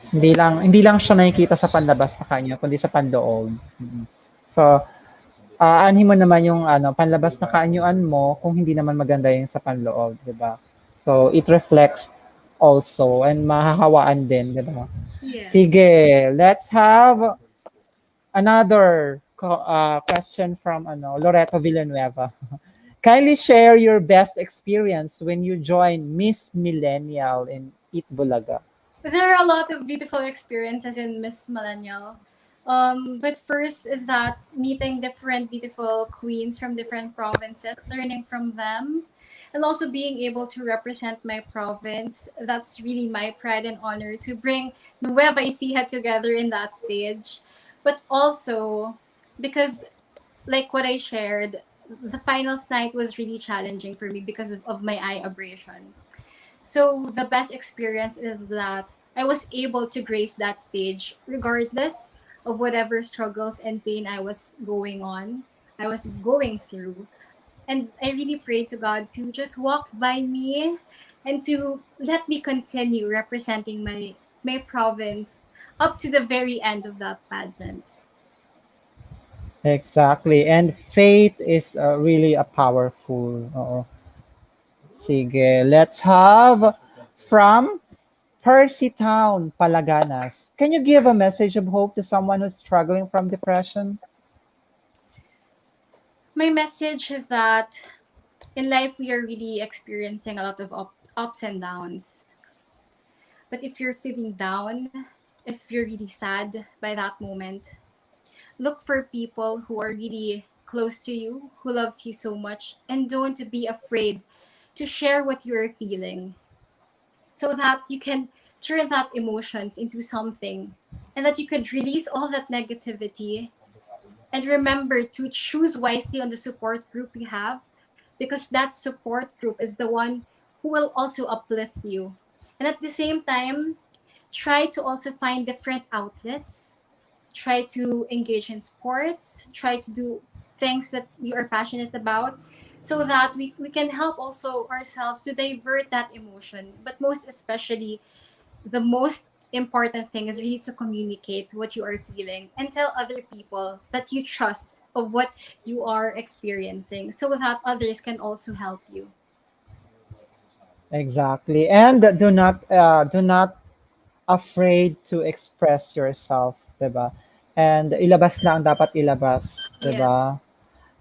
Hindi lang siya nakikita sa panlabas na kanya, kundi sa panloob. Mm. So, aanhin mo naman yung panlabas na kaanyuan mo kung hindi naman maganda yung sa panloob, 'di ba? So, it reflects also and mahahawaan din, 'di ba? Yes. Sige, let's have another question from Loreto Villanueva. Kindly share your best experience when you joined Miss Millennial in Eat Bulaga. There are a lot of beautiful experiences in Miss Millennial. But first is that meeting different beautiful queens from different provinces, learning from them, and also being able to represent my province. That's really my pride and honor to bring Nueva Ecija together in that stage. But also because, like what I shared, the finals night was really challenging for me because of my eye abrasion. So the best experience is that I was able to grace that stage regardless of whatever struggles and pain I was going through. And I really prayed to God to just walk by me and to let me continue representing my province up to the very end of that pageant. Exactly. And faith is really a powerful. Sige, let's have from Percy Town, Palaganas. Can you give a message of hope to someone who's struggling from depression? My message is that in life we are really experiencing a lot of ups and downs. But if you're feeling down, if you're really sad by that moment, look for people who are really close to you, who loves you so much, and don't be afraid to share what you're feeling so that you can turn that emotions into something and that you could release all that negativity and remember to choose wisely on the support group you have because that support group is the one who will also uplift you. And at the same time, try to also find different outlets, try to engage in sports, try to do things that you are passionate about so that we can help also ourselves to divert that emotion. But most especially, the most important thing is really to communicate what you are feeling and tell other people that you trust of what you are experiencing so that others can also help you. Exactly. And do not afraid to express yourself, 'di ba? And ilabas na ang dapat ilabas, 'di Yes. ba?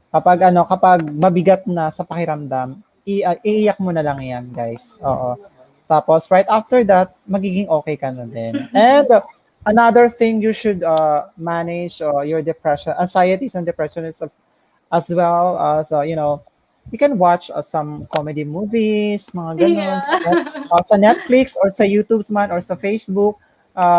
Kapag mabigat na sa pakiramdam, iiyak mo na lang 'yan, guys. Oo. Tapos right after that, magiging okay ka na din. And another thing you should manage your depression, anxieties and depression is as well as you can watch some comedy movies, mga ganon Yeah. sa Netflix or sa YouTube man or sa Facebook.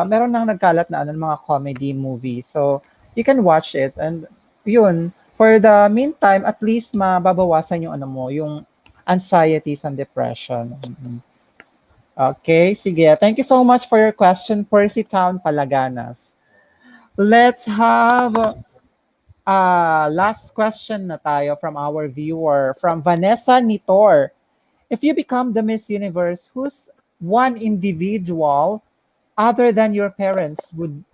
Meron nang nagkalat na mga comedy movie. So you can watch it and yun, for the meantime, at least mababawasan yung yung anxieties and depression. Mhm. Okay, sige. Thank you so much for your question, Percy Town Palaganas. Let's have last question na tayo from our viewer, from Vanessa Nitor. If you become the Miss Universe, who's one individual other than your parents would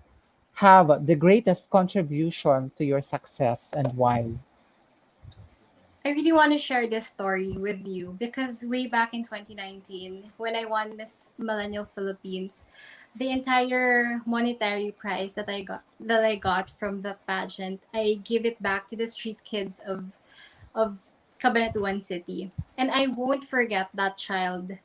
have the greatest contribution to your success and why? I really want to share this story with you because way back in 2019, when I won Miss Millennial Philippines, the entire monetary prize that I got from the pageant, I give it back to the street kids of Cabanatuan City. And I won't forget that child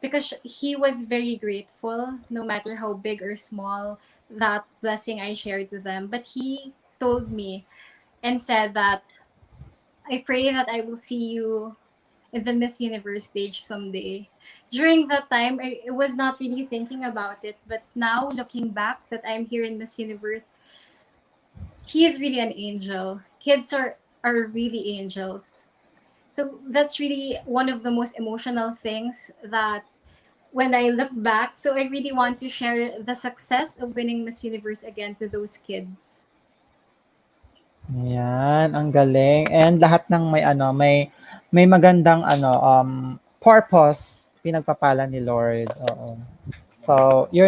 because he was very grateful no matter how big or small that blessing I shared to them. But he told me and said that I pray that I will see you in the Miss Universe stage someday. During that time, I was not really thinking about it, but now looking back that I'm here in Miss Universe, he is really an angel. Kids are really angels. So that's really one of the most emotional things that when I look back, so I really want to share the success of winning Miss Universe again to those kids. Yan, ang galing. And lahat ng may magandang purpose pinagpapala ni Lord. Oo. So, you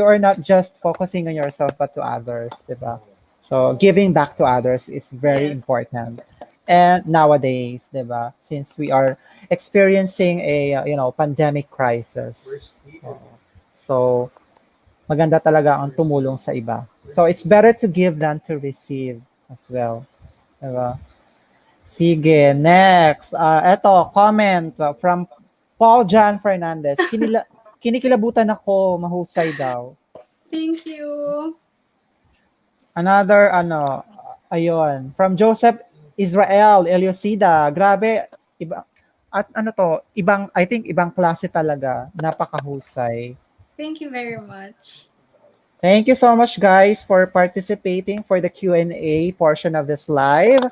are not just focusing on yourself but to others, 'di ba? So, giving back to others is very Yes. important. And nowadays, 'di ba, since we are experiencing a pandemic crisis. Oo. So, maganda talaga ang tumulong sa iba. So, it's better to give than to receive as well. 'Di ba? Sige, next. Eto, comment from Paul John Fernandez. Kinikilabutan ako, mahusay daw. Thank you. Another, ayun, from Joseph Israel Eliosida. Grabe, iba, at I think ibang klase talaga. Napakahusay. Thank you very much. Thank you so much, guys, for participating for the Q&A portion of this live.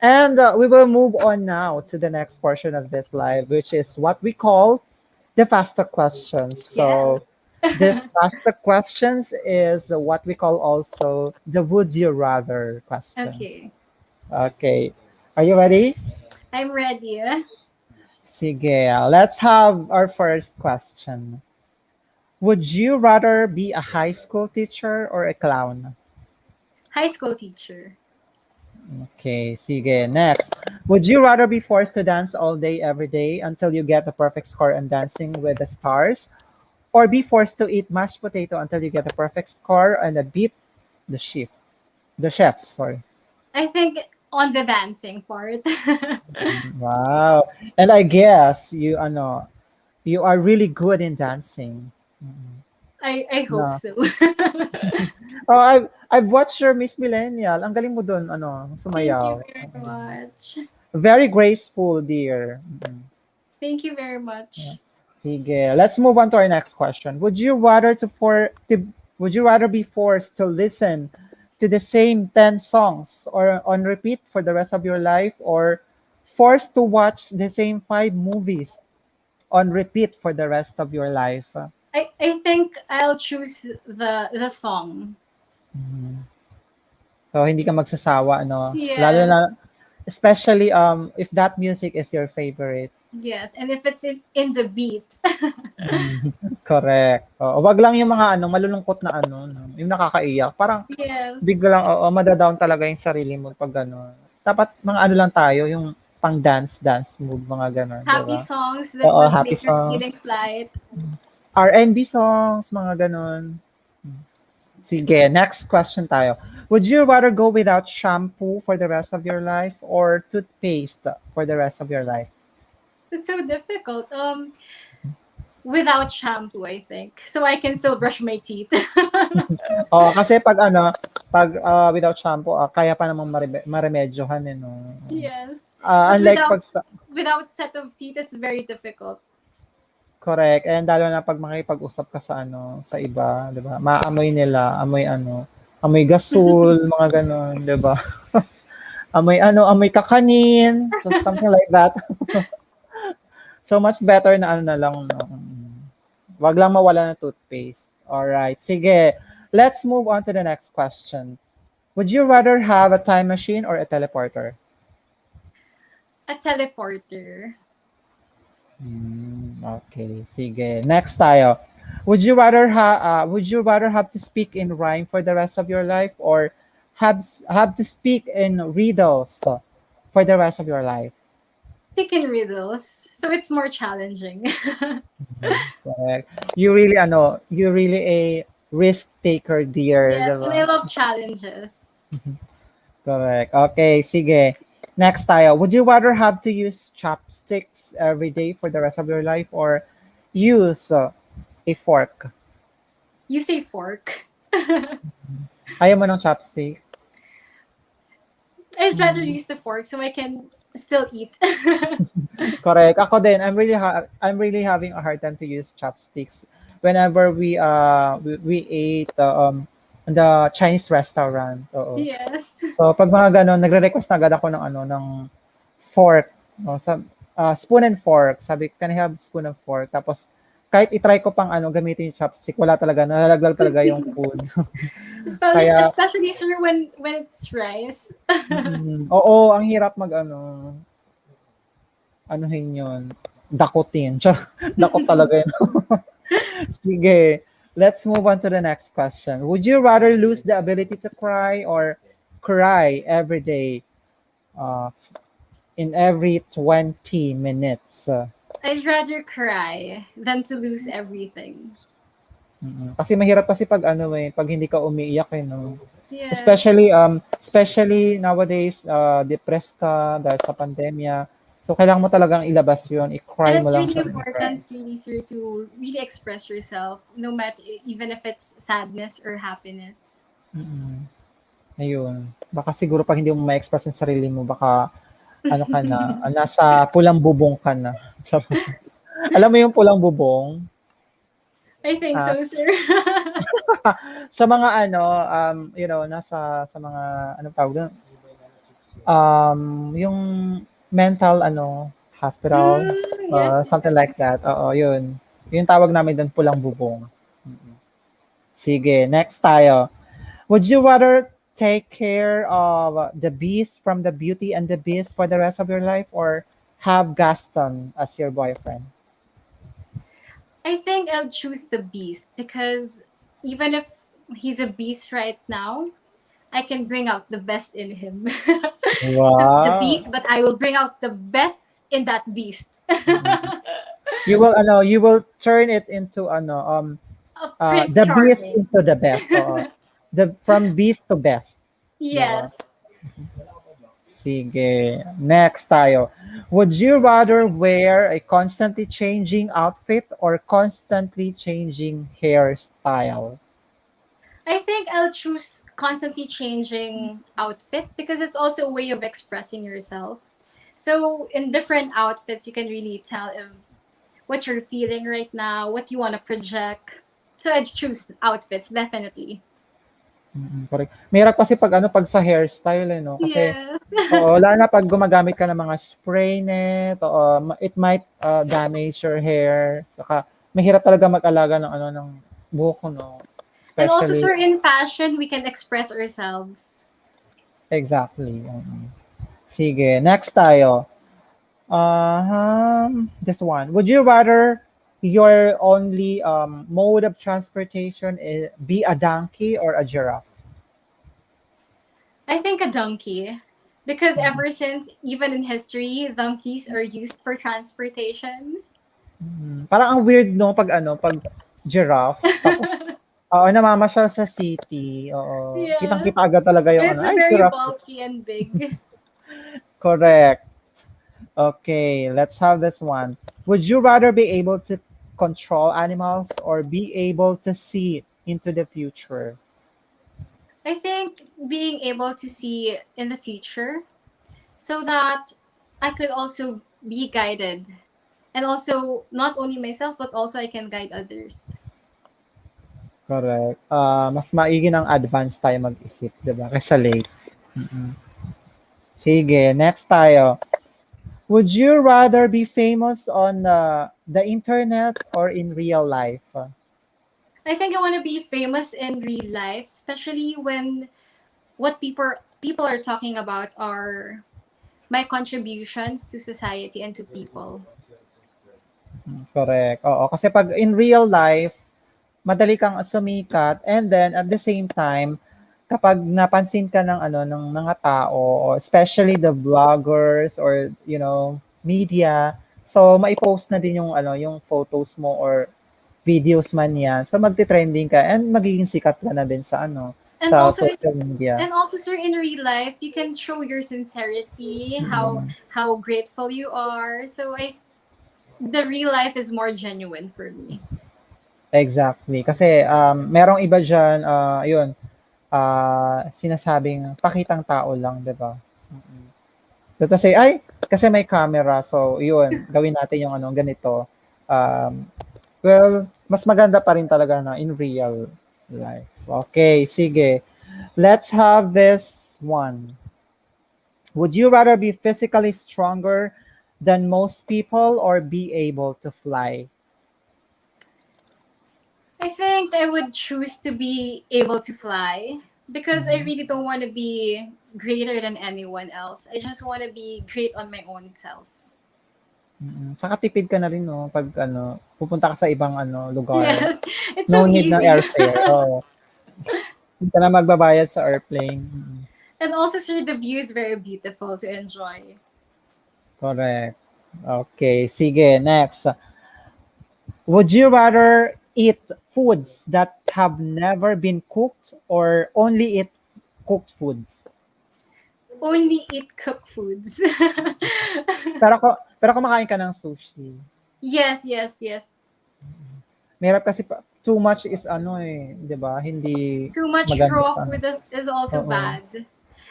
And we will move on now to the next portion of this live, which is what we call the faster questions. Yes. So this faster questions is what we call also the would you rather question. Okay. Okay. Are you ready? I'm ready. Sige, let's have our first question. Would you rather be a high school teacher or a clown? High school teacher. Okay, sige. Next. Would you rather be forced to dance all day, every day until you get the perfect score on Dancing with the Stars, or be forced to eat mashed potato until you get the perfect score and beat the chef? The chefs, sorry. I think on the dancing part. Wow. And I guess you are really good in dancing. Mm, I hope no. so. Oh, I've watched your Miss Millennial. Ang galing mo dun, Thank you sumayaw. very much. Very graceful, dear. Thank you very much. Sige, let's move on to our next question. Would you rather be forced to listen to the same 10 songs or on repeat for the rest of your life, or forced to watch the same 5 movies on repeat for the rest of your life? I think I'll choose the song. Mhm. So hindi ka magsasawa, ano? Lalo Yes. na especially if that music is your favorite. Yes. And if it's in the beat. Mm, correct. Oo, wag lang yung mga malulungkot na no, yung nakakaiyak. Parang Yes. biglang mada-down talaga yung sarili mo pag gano'n. Dapat mga lang tayo, yung pang dance mood, mga gano'n, 'di Happy ba? songs that Oo, will happy make your song, feelings light. R&B songs, mga gano'n. Sige, next question tayo. Would you rather go without shampoo for the rest of your life or toothpaste for the rest of your life? It's so difficult. Without shampoo, I think. So I can still brush my teeth. Oh, kasi pag without shampoo, kaya pa namang maremedyohan eh, no? Yes. But Unlike without set of teeth, it's very difficult. correct, and lalo na pag makipag-usap ka sa sa iba, 'di ba? Maamoy nila, amoy amoy gasol, mga gano'n, 'di ba? Amoy amoy kakanin, so something like that. So much better na na lang, no? Wag lang mawala ng toothpaste. All right, sige. Let's move on to the next question. Would you rather have a time machine or a teleporter? A teleporter. Okay, sige. Next tayo. Would you rather have to speak in rhyme for the rest of your life, or have to speak in riddles for the rest of your life? Pick and riddles. So it's more challenging. Correct. You really a risk taker, dear, Yes, and I diba? love challenges. Correct. Okay, sige. Next tayo. Would you rather have to use chopsticks every day for the rest of your life, or use a fork? You say fork. Ayaw mo ng chopstick? I'd rather use the fork so I can still eat. Correct. Ako din, I'm really having a hard time to use chopsticks whenever we ate in the Chinese restaurant. Oo. Yes. So pag mga ganon, nagre-request na agad ako ng ng fork, no? Spoon and fork. Sabi, can I have spoon and fork? Tapos kahit i-try ko pang gamitin yung chopstick, wala talaga, nalalaglag talaga yung food. Kaya Especially sir when it's rice. oo, ang hirap mag anuhin yun, dakutin. Dakot talaga yun. Sige, let's move on to the next question. Would you rather lose the ability to cry, or cry every day uh, in every 20 minutes? I'd rather cry than to lose everything. Kasi mahirap kasi pag pag hindi ka umiiyak no. Yes. Especially nowadays, depressed ka dahil sa pandemya. So kailangan mo talagang ilabas 'yon, And i-cry mo it's lang really siya ng cry. important, really, sir, to really express yourself, no matter even if it's sadness or happiness. Mm. Ayun. Baka siguro pag hindi mo ma-express yung sarili mo, baka ka na, nasa pulang bubong ka na. Charot. Alam mo yung pulang bubong? I think Ah, so, sir. sa mga nasa sa mga anong tawag doon? Yung mental hospital, Yes, something yes. like that. Oo, yun. Yung tawag namin doon pulang bubong. Mm. Sige, next tayo. Would you rather take care of the Beast from the Beauty and the Beast for the rest of your life, or have Gaston as your boyfriend? I think I'll choose the beast because even if he's a beast right now, I can bring out the best in him. So the Wow. beast, but I will bring out the best in that beast. Mm. You will turn it into Of Prince the beast Charming. into the best. Oo. The from beast to best. Diba? Yes. Sige. Next tayo. Would you rather wear a constantly changing outfit or constantly changing hairstyle? I think I'll choose constantly changing outfit because it's also a way of expressing yourself. So in different outfits, you can really tell if what you're feeling right now, what you want to project. So I'd choose outfits definitely. Correct. Mahirap kasi pag sa hairstyle eh, no? Kasi Yes. oo, lalo na pag gumagamit ka ng mga spray net, oo, it might damage your hair. Saka mahirap talaga mag-alaga ng ng buhok ko, no? And also, Especially sir, in fashion, we can express ourselves. exactly. Sige, next tayo. This one. Would you rather your only mode of transportation be a donkey or a giraffe? I think a donkey. Because Mm. ever since, even in history, donkeys are used for transportation. Parang ang weird no pag giraffe tapos oo, namamasyal sa city. Oo. Kitang-kita Yes. agad talaga yung And it's ay very giraffe. bulky and big. Correct. Okay, let's have this one. Would you rather be able to control animals or be able to see into the future? I think being able to see in the future so that I could also be guided. And also, not only myself, but also I can guide others. Correct. Mas maigi ng advance tayo mag-isip, 'di ba? Kaysa late. Mm. Sige, next tayo. Would you rather be famous on the internet or in real life? I think I want to be famous in real life, especially when what people are talking about are my contributions to society and to people. Correct. Oo, kasi pag in real life, madali kang sumikat and then at the same time, kapag napansin ka ng ng mga tao, especially the vloggers or media, so maipost na din yung yung photos mo or videos man yan. So magte-trending ka and magiging sikat ka na din sa And sa also social media. and also, sir, in real life, you can show your sincerity, Mm. how grateful you are. So the real life is more genuine for me. Exactly. Kasi merong iba diyan, yun, sinasabing pakitang tao lang, 'di ba? Mm. Let us say, ay, kasi may camera, so yun, gawin natin yung ganito. Um, well, mas maganda pa rin talaga na in real life. Okay, sige. Let's have this one. Would you rather be physically stronger than most people or be able to fly? I think I would choose to be able to fly because I Mhm. really don't want to be greater than anyone else. I just want to be great on my own self. Saka tipid ka na rin 'no, 'pag pupunta ka sa ibang lugar. Yes, it's No so need ng easy. airfare, oo. Hindi ka na magbabayad sa airplane. And also, sir, the view is very beautiful to enjoy. Correct. Okay, sige, next. Would you rather eat foods that have never been cooked or only eat cooked foods? Only eat cooked foods. Pero kumakain ka ng sushi. Yes, yes, yes. Mahirap kasi too much is 'di ba? Hindi Too much maganda raw sa food is also oo, bad.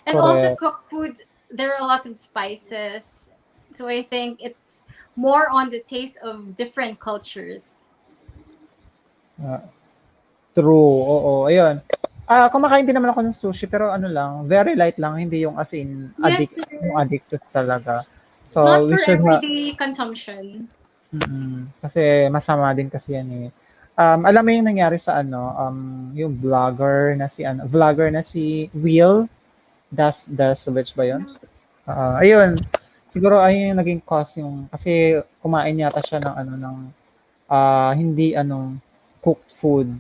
And also, correct. cooked food, there are a lot of spices. So I think it's more on the taste of different cultures. Ah, true, oo, ayun. Kumakain din naman ako ng sushi pero lang, very light lang, hindi yung as in Yes, yung sir. addicted talaga. Not So, we for should everyday consumption. kasi masama din kasi yan eh. Alam mo yung nangyari sa yung vlogger na si Will Das Switch ba yun? Ayun, siguro ayun yung naging cause yung kasi kumain yata siya ng hindi cooked food.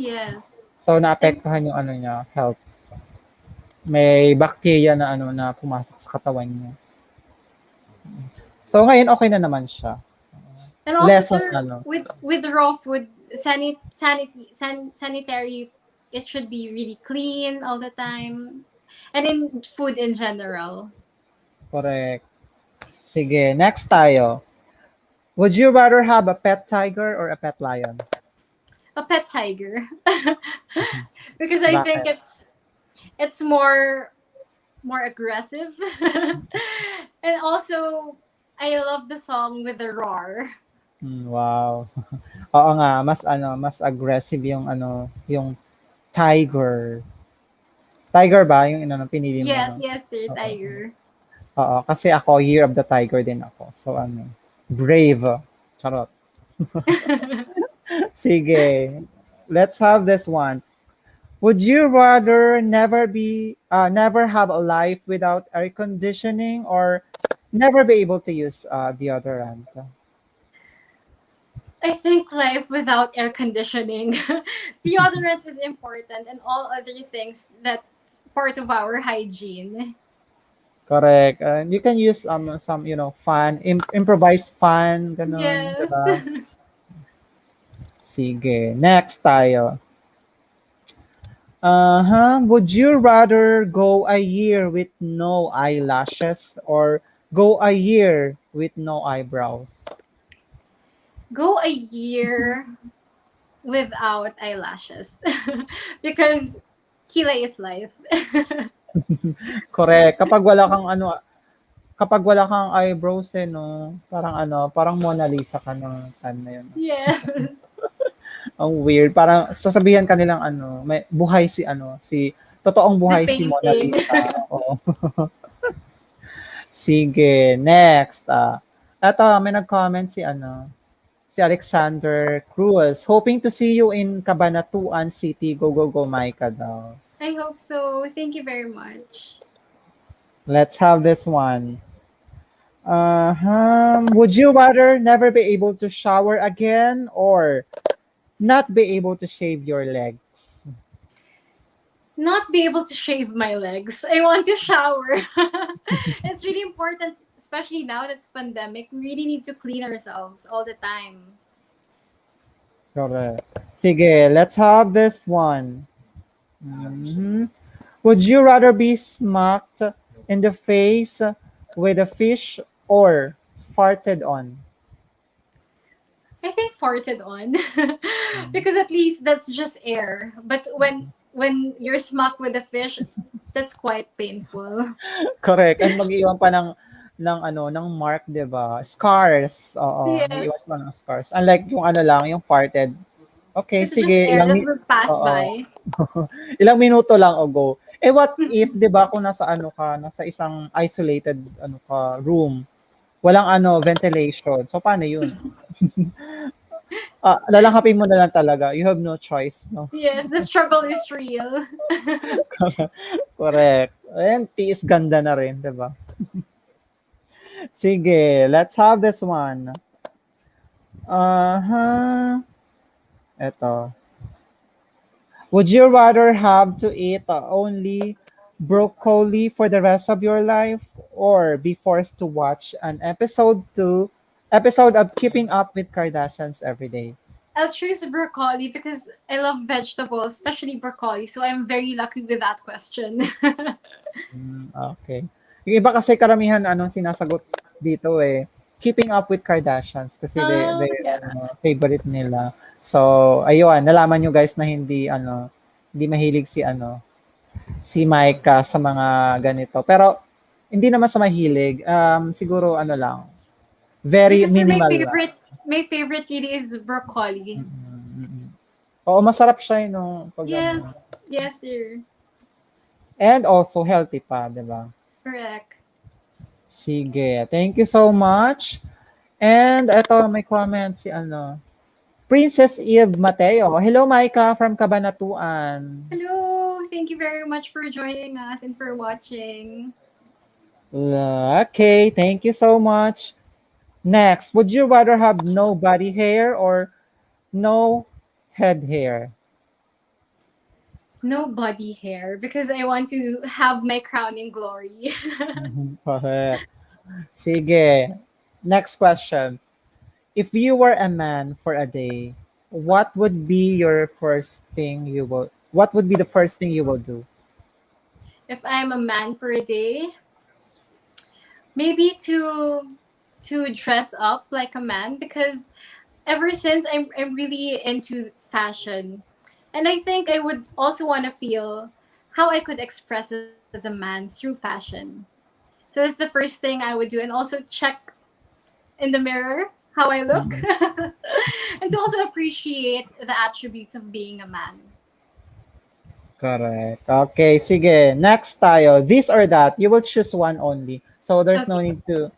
Yes. So And naapektuhan yung niya, health. may bacteria na ano na pumasok sa katawan niya. So ngayon okay na naman siya. And also, Lesson sir, ano. with raw food, sanitary, it should be really clean all the time, and in food in general. Correct. Sige, next tayo. Would you rather have a pet tiger or a pet lion? A pet tiger, because I think Bakit? it's more aggressive, and also I love the song with the roar. Wow. Oo nga, mas ano, mas aggressive yung ano, yung tiger. Tiger ba yung ano, pinili mo, Yes, no? yes, sir, Oo. tiger. Oo, kasi ako, Year of the Tiger din ako. So, ano, brave. Charot. Sige. Let's have this one. Would you rather never have a life without air conditioning or never be able to use deodorant? I think life without air conditioning. Deodorant is important and all other things that's part of our hygiene. Correct. You can use some, improvised fan, ganun, Yes. diba? Sige. Next tayo. Uh-huh. Would you rather go a year with no eyelashes or go a year with no eyebrows? Go a year without eyelashes because kilay is life. Correct. Kapag wala kang eyebrows no, parang ano, parang Mona Lisa ka ng time na yun. Yes. Ang weird. Parang sasabihan ka nilang ano, may buhay totoong The buhay si Mona painting. Lisa. Oo. Sige, next. Eto, may nag-comment si Alexander Cruz. Hoping to see you in Cabanatuan City. Go, go, go, Maika daw. I hope so. Thank you very much. Let's have this one. Would you rather never be able to shower again or not be able to shave your legs? Not be able to shave my legs. I want to shower. It's really important, especially now that's pandemic. We really need to clean ourselves all the time. Correct. Sige, let's have this one. Mhm. Would you rather be smacked in the face with a fish or farted on? I think farted on because at least that's just air. But when you're smacked with a fish, that's quite painful. Correct. And mag-iwan pa ng mark, 'di ba? Scars. Oo, mag-iwan Yes, pa ng scars. Unlike yung ano lang, yung farted. Okay, it's just sige, air that will pass oo. by. Ilang minuto lang o go. Eh what if 'di ba kung nasa isang isolated room, walang ventilation. So paano 'yun? Lalanghapin mo na lang talaga. You have no choice, no? Yes, the struggle is real. Correct. And tiis ganda na rin, 'di ba? Sige, let's have this one. Uh-huh. Eto. Would you rather have to eat only broccoli for the rest of your life or be forced to watch an episode of Keeping Up with Kardashians every day? I'll choose broccoli because I love vegetables, especially broccoli. So I'm very lucky with that question. Okay. Yung iba kasi karamihan anong sinasagot dito Keeping Up with Kardashians kasi Oh, they yeah. favorite nila. So, ayun, nalaman nyo guys na hindi mahilig si Micah sa mga ganito. Pero hindi naman sa mahilig, siguro lang, very Because sir, minimal lang. my favorite really is broccoli. Mm. Oo, masarap siya no pag Yes, yes, sir. and also healthy pa, 'di ba? Correct. Sige, thank you so much. And eto may comment si Princess Eve Mateo. Hello Micah from Cabanatuan. Hello, thank you very much for joining us and for watching. Okay, thank you so much. Next, would you rather have no body hair or no head hair? No body hair because I want to have my crown in glory. Correct. Sige. Next question. If you were a man for a day, what would be the first thing you will do? If I'm a man for a day, maybe to dress up like a man because ever since I'm really into fashion. And I think I would also want to feel how I could express as a man through fashion. So that's the first thing I would do, and also check in the mirror how I look. Mhm. And to also appreciate the attributes of being a man. Correct. Okay, sige. Next tayo. This or that. You will choose one only. So there's no Okay, need to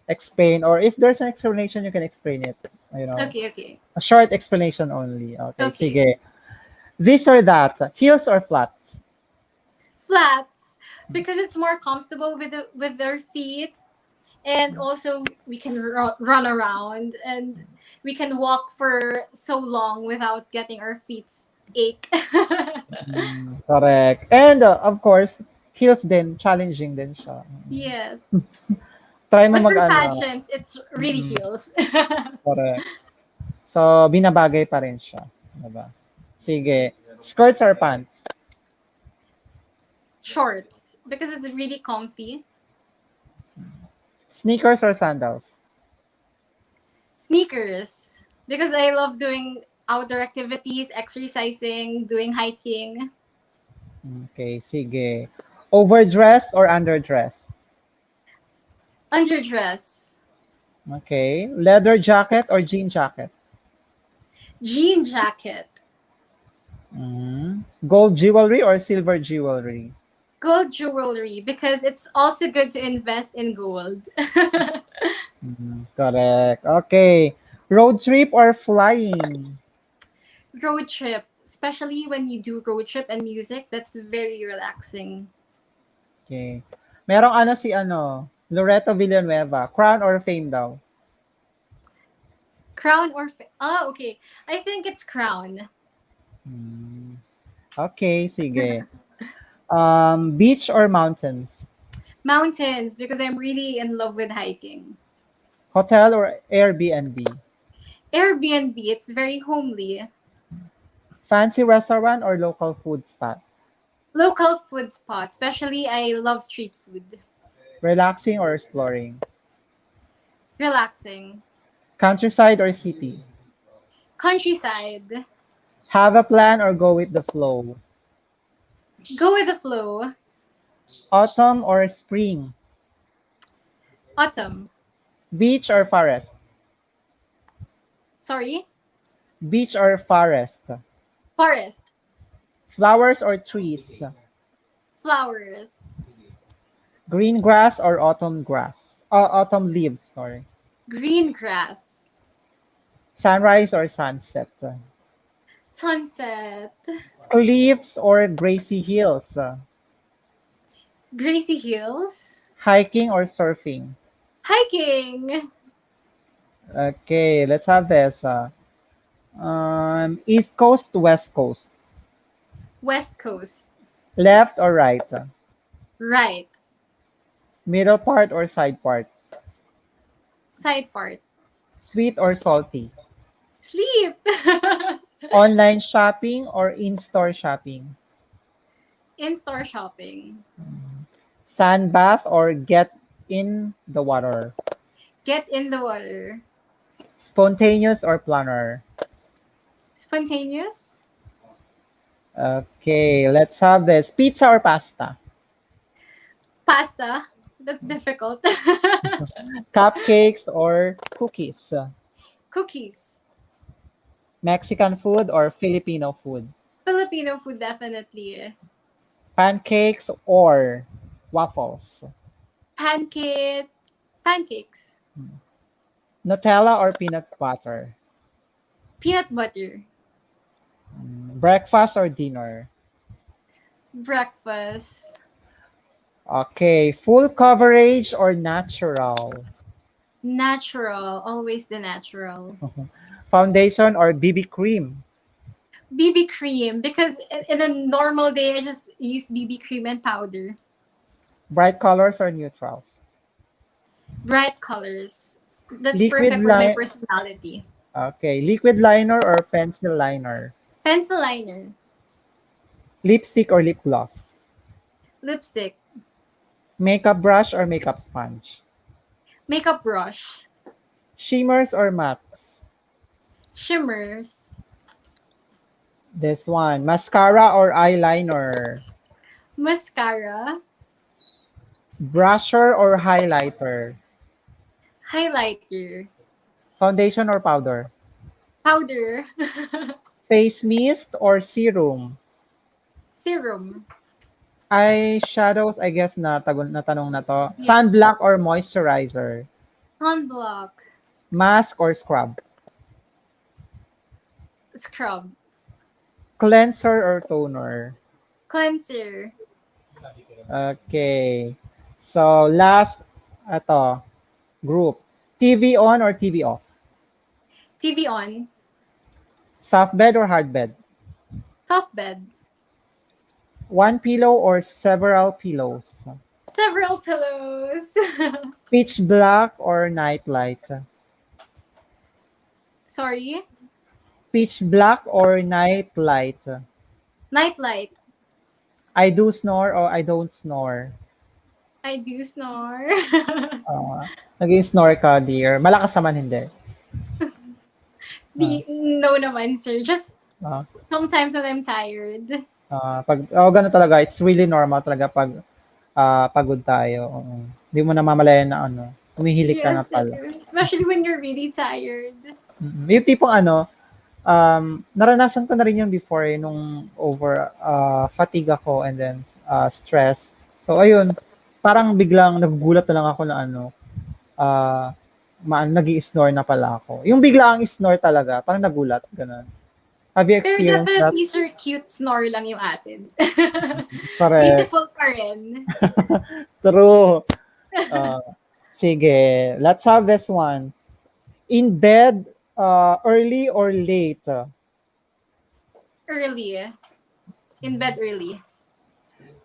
explain, or if there's an explanation, you can explain it. You know, okay. a short explanation only. Okay, Okay. sige. This or that. Heels or flats? Flats because it's more comfortable with their feet, and also we can run around and we can walk for so long without getting our feet ache. Correct. And of course, heels din, challenging din siya. Yes. Try mo But for mag-ano. pageants, it's really Mm, heels. correct. So, binabagay pa rin siya. Diba? Sige. Skirts or pants? Shorts because it's really comfy. Sneakers or sandals? Sneakers because I love doing outdoor activities, exercising, doing hiking. Okay, sige. Overdressed or underdressed? Underdress, Okay. Leather jacket or jean jacket? jean jacket, Gold jewelry or silver jewelry? gold jewelry because it's also good to invest in gold. Correct. Okay. Road trip or flying? Road trip, especially when you do road trip and music, that's very relaxing. Okay. Merong ano si Loreto Villanueva. Crown or fame daw? Crown or okay. I think it's crown. Hmm. Okay, sige. Beach or mountains? Mountains because I'm really in love with hiking. Hotel or Airbnb? Airbnb, it's very homely. Fancy restaurant or local food spot? Local food spot, especially I love street food. Relaxing or exploring? Relaxing. Countryside or city? Countryside. Have a plan or go with the flow? Go with the flow. Autumn or spring? Autumn. Beach or forest? Sorry. Beach or forest? Forest. Flowers or trees? Flowers. Green grass or autumn grass? Autumn leaves, sorry. Green grass. Sunrise or sunset? Sunset. Cliffs or grassy hills? Grassy hills. Hiking or surfing? Hiking. Okay, let's have this. East Coast, West Coast. West coast. Left or right? Right. Middle part or side part? Side part. Sweet or salty? Sleep. Online shopping or in-store shopping? In-store shopping. Sand bath or get in the water? Get in the water. Spontaneous or planner? Spontaneous. Okay, let's have this. Pizza or pasta? Pasta. That's difficult. Cupcakes or cookies? Cookies. Mexican food or Filipino food? Filipino food definitely. Pancakes or waffles? Pancake. Pancakes. Nutella or peanut butter? Peanut butter. Breakfast or dinner? Breakfast. Okay, full coverage or natural? Natural. Always the natural. Foundation or BB cream? BB cream, because in a normal day I just use BB cream and powder. Bright colors or neutrals? Bright colors. That's Liquid perfect with my line. personality. Okay, liquid liner or pencil liner? Pencil liner. Lipstick or lip gloss? Lipstick. Makeup brush or makeup sponge? Makeup brush. Shimmers or mattes? Shimmers. This one. Mascara or eyeliner? Mascara. Brusher or highlighter? Highlighter. Foundation or powder? Powder. Face mist or serum? Serum. Eyeshadows, I guess na tanong na to. Yeah. Sunblock or moisturizer? Sunblock. Mask or scrub? Scrub. Cleanser or toner? Cleanser. Okay. So, last, ato, group. TV on or TV off? TV on. Soft bed or hard bed? Soft bed. One pillow or several pillows? Several pillows. Pitch black or night light? Sorry. Pitch black or night light? Nightlight. I do snore or I don't snore? I do snore. Nag-snore ka, dear. Malakas naman hindi. No naman, sir. Just Ah, sometimes when I'm tired. ganun talaga. It's really normal talaga pag pagod tayo. Oo. Hindi mo namamalayan na umihilik ka na Yes, sir. pala. Especially when you're really tired. Yung tipong naranasan ko na rin yun before nung over fatigue ako and then stress. So ayun, parang biglang nagugulat na lang ako na nag-i-snore na pala ako. Yung biglang snore talaga, parang nagulat, ganun. Have you Pero experienced that? definitely, sir, cute snore lang yung atin. Correct. Beautiful pa rin. True. Sige, let's have this one. In bed, early or late? Early. In bed early.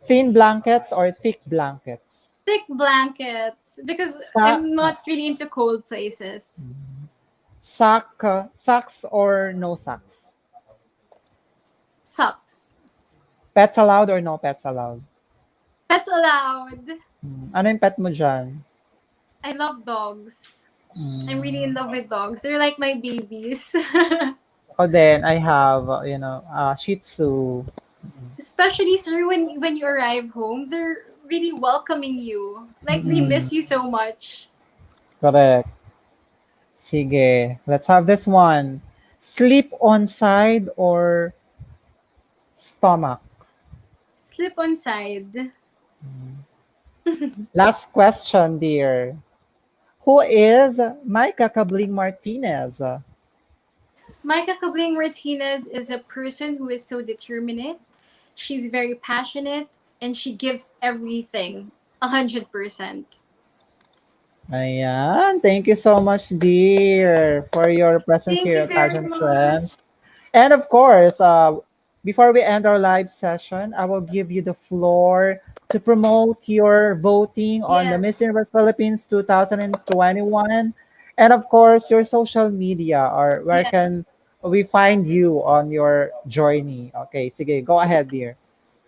Thin blankets or thick blankets? Thick blankets. Because I'm not really into cold places. Socks or no socks? Socks. Pets allowed or no pets allowed? Pets allowed. Ano yung pet mo dyan? I love dogs. I'm really in love with dogs. They're like my babies. Then I have, Shih Tzu. Especially, sir, when you arrive home, they're really welcoming you. Like, they miss you so much. Correct. Sige, let's have this one. Sleep on side or stomach? Sleep on side. Last question, dear. Who is Maica Cabling Martinez? Maica Cabling Martinez is a person who is so determined. She's very passionate and she gives everything 100%. Ayan. Thank you so much, dear, for your presence Thank here you at very Pageant much. Trend. And of course, before we end our live session, I will give you the floor to promote your voting on the Miss Yes. Universe Philippines 2021. And of course, your social media, or where Yes. can we find you on your journey? Okay, sige, go ahead, dear.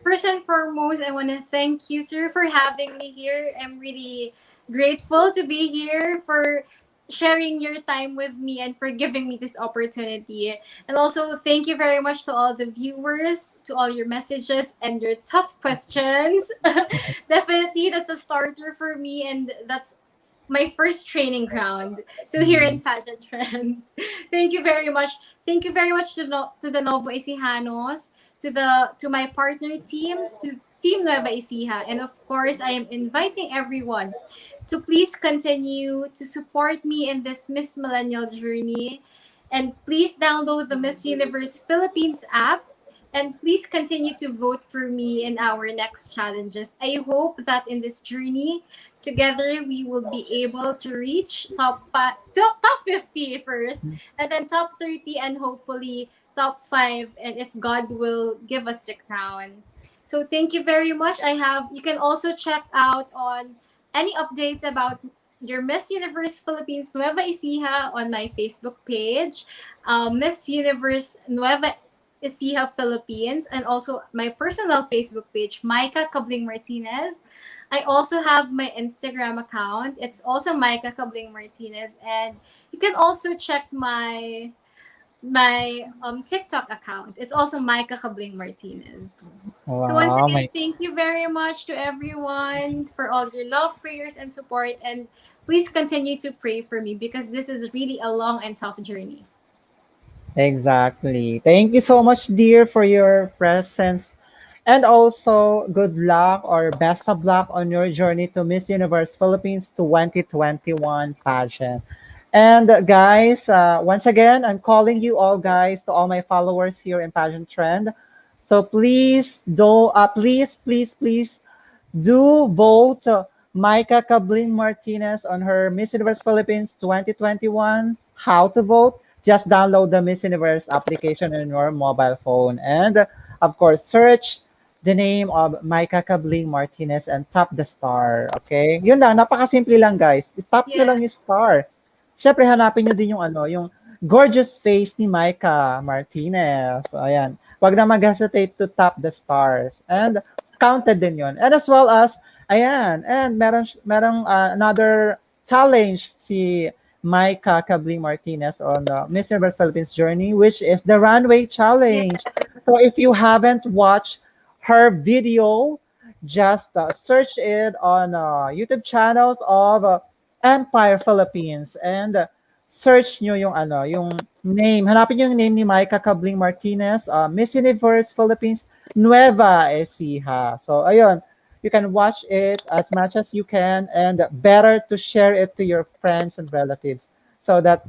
First and foremost, I want to thank you, sir, for having me here. I'm really grateful to be here, for sharing your time with me and for giving me this opportunity. And also, thank you very much to all the viewers, to all your messages and your tough questions. Definitely, that's a starter for me, and that's my first training ground. So here in Pageant Trends. Thank you very much. Thank you very much to the Novo Ecijanos, to my partner team, to Team Nueva Ecija, and of course, I am inviting everyone to please continue to support me in this Miss Millennial journey, and please download the Miss Universe Philippines app. And please continue to vote for me in our next challenges. I hope that in this journey, together we will be able to reach top 50 first, and then top 30, and hopefully top 5, and if God will give us the crown. So thank you very much. You can also check out on any updates about your Miss Universe Philippines Nueva Ecija on my Facebook page, Miss Universe Nueva Ecija Philippines, and also my personal Facebook page, Micah Cabling Martinez. I also have my Instagram account. It's also Micah Cabling Martinez, and you can also check my TikTok account. It's also Micah Cabling Martinez. So once Wow, again, my thank you very much to everyone for all your love, prayers, and support. And please continue to pray for me because this is really a long and tough journey. exactly. Thank you so much, dear, for your presence. And also, good luck or best of luck on your journey to Miss Universe Philippines 2021 pageant. And guys, once again, I'm calling you all guys to all my followers here in Pageant Trend. So please do vote Micah Cabling Martinez on her Miss Universe Philippines 2021. How to vote? Just download the Miss Universe application on your mobile phone. And of course, search the name of Micah Cabling Martinez and tap the star. Okay? Yun lang, napakasimple lang guys. Tap nyo lang yung Yes. star. Siyempre, hanapin nyo din yung yung gorgeous face ni Micah Martinez. So, ayan. Huwag na mag-hesitate to tap the stars. And counted din yun. And as well as, ayan, and merong another challenge si Micah Cabling Martinez on the Miss Universe Philippines journey, which is the Runway Yes. Challenge. So if you haven't watched her video, just search it on YouTube channels of Empire Philippines and search nyo yung yung name. Hanapin nyo yung name ni Micah Cabling Martinez, Miss Universe Philippines Nueva Ecija. So, ayun, you can watch it as much as you can and better to share it to your friends and relatives so that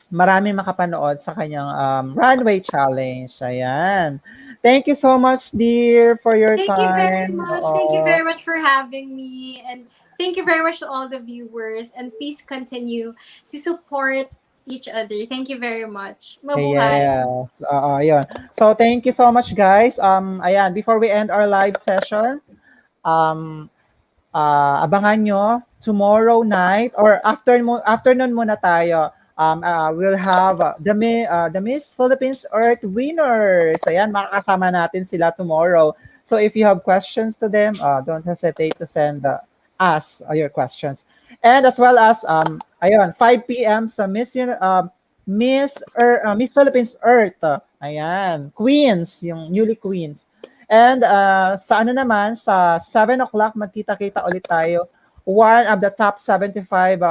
marami makapanood sa kanyang runway challenge. Ayan. Thank you so much, dear, for your Thank you very time. much. Thank you Oo. very much for having me. And thank you very much to all the viewers. And please continue to support each other. Thank you very much. Mabuhay. Yes. Yun. So, thank you so much, guys. Ayan, before we end our live session, um, abangan nyo tomorrow night or afternoon muna tayo. We'll have the Miss Philippines Earth winners. Ayan, makakasama natin sila tomorrow. So if you have questions to them, don't hesitate to send us your questions. And as well as ayun, 5 p.m. sa Miss Philippines Earth. Ayan, Queens, yung newly Queens. And sa ano naman, sa 7 o'clock, magkita-kita ulit tayo. One of the top 75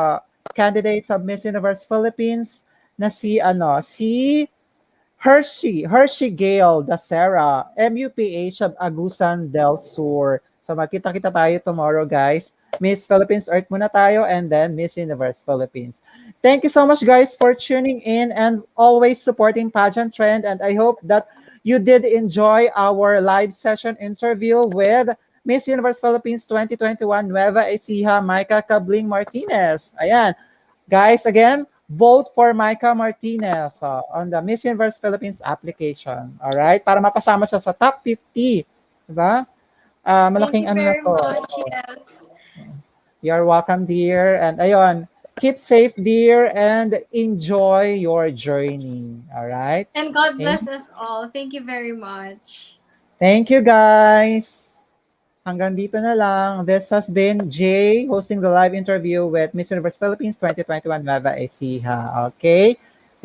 candidates of Miss Universe Philippines na si Hershey Gale Dacera, MUPH of Agusan del Sur. So magkita-kita tayo tomorrow, guys. Miss Philippines Earth muna tayo and then Miss Universe Philippines. Thank you so much, guys, for tuning in and always supporting Pageant Trend. And I hope that you did enjoy our live session interview with Miss Universe Philippines 2021 Nueva Ecija Micah Cabling Martinez. Ayan. Guys, again, vote for Micah Martinez on the Miss Universe Philippines application. All right? Para mapasama siya sa top 50. Diba? Thank Malaking you ano na very to. much. Yes. You're welcome, dear. And ayun, keep safe, dear, and enjoy your journey. All right? And God Thank, bless us all. Thank you very much. thank you, guys. Hanggang dito na lang. This has been Jay hosting the live interview with Miss Universe Philippines 2021 Nueva Ecija. Okay?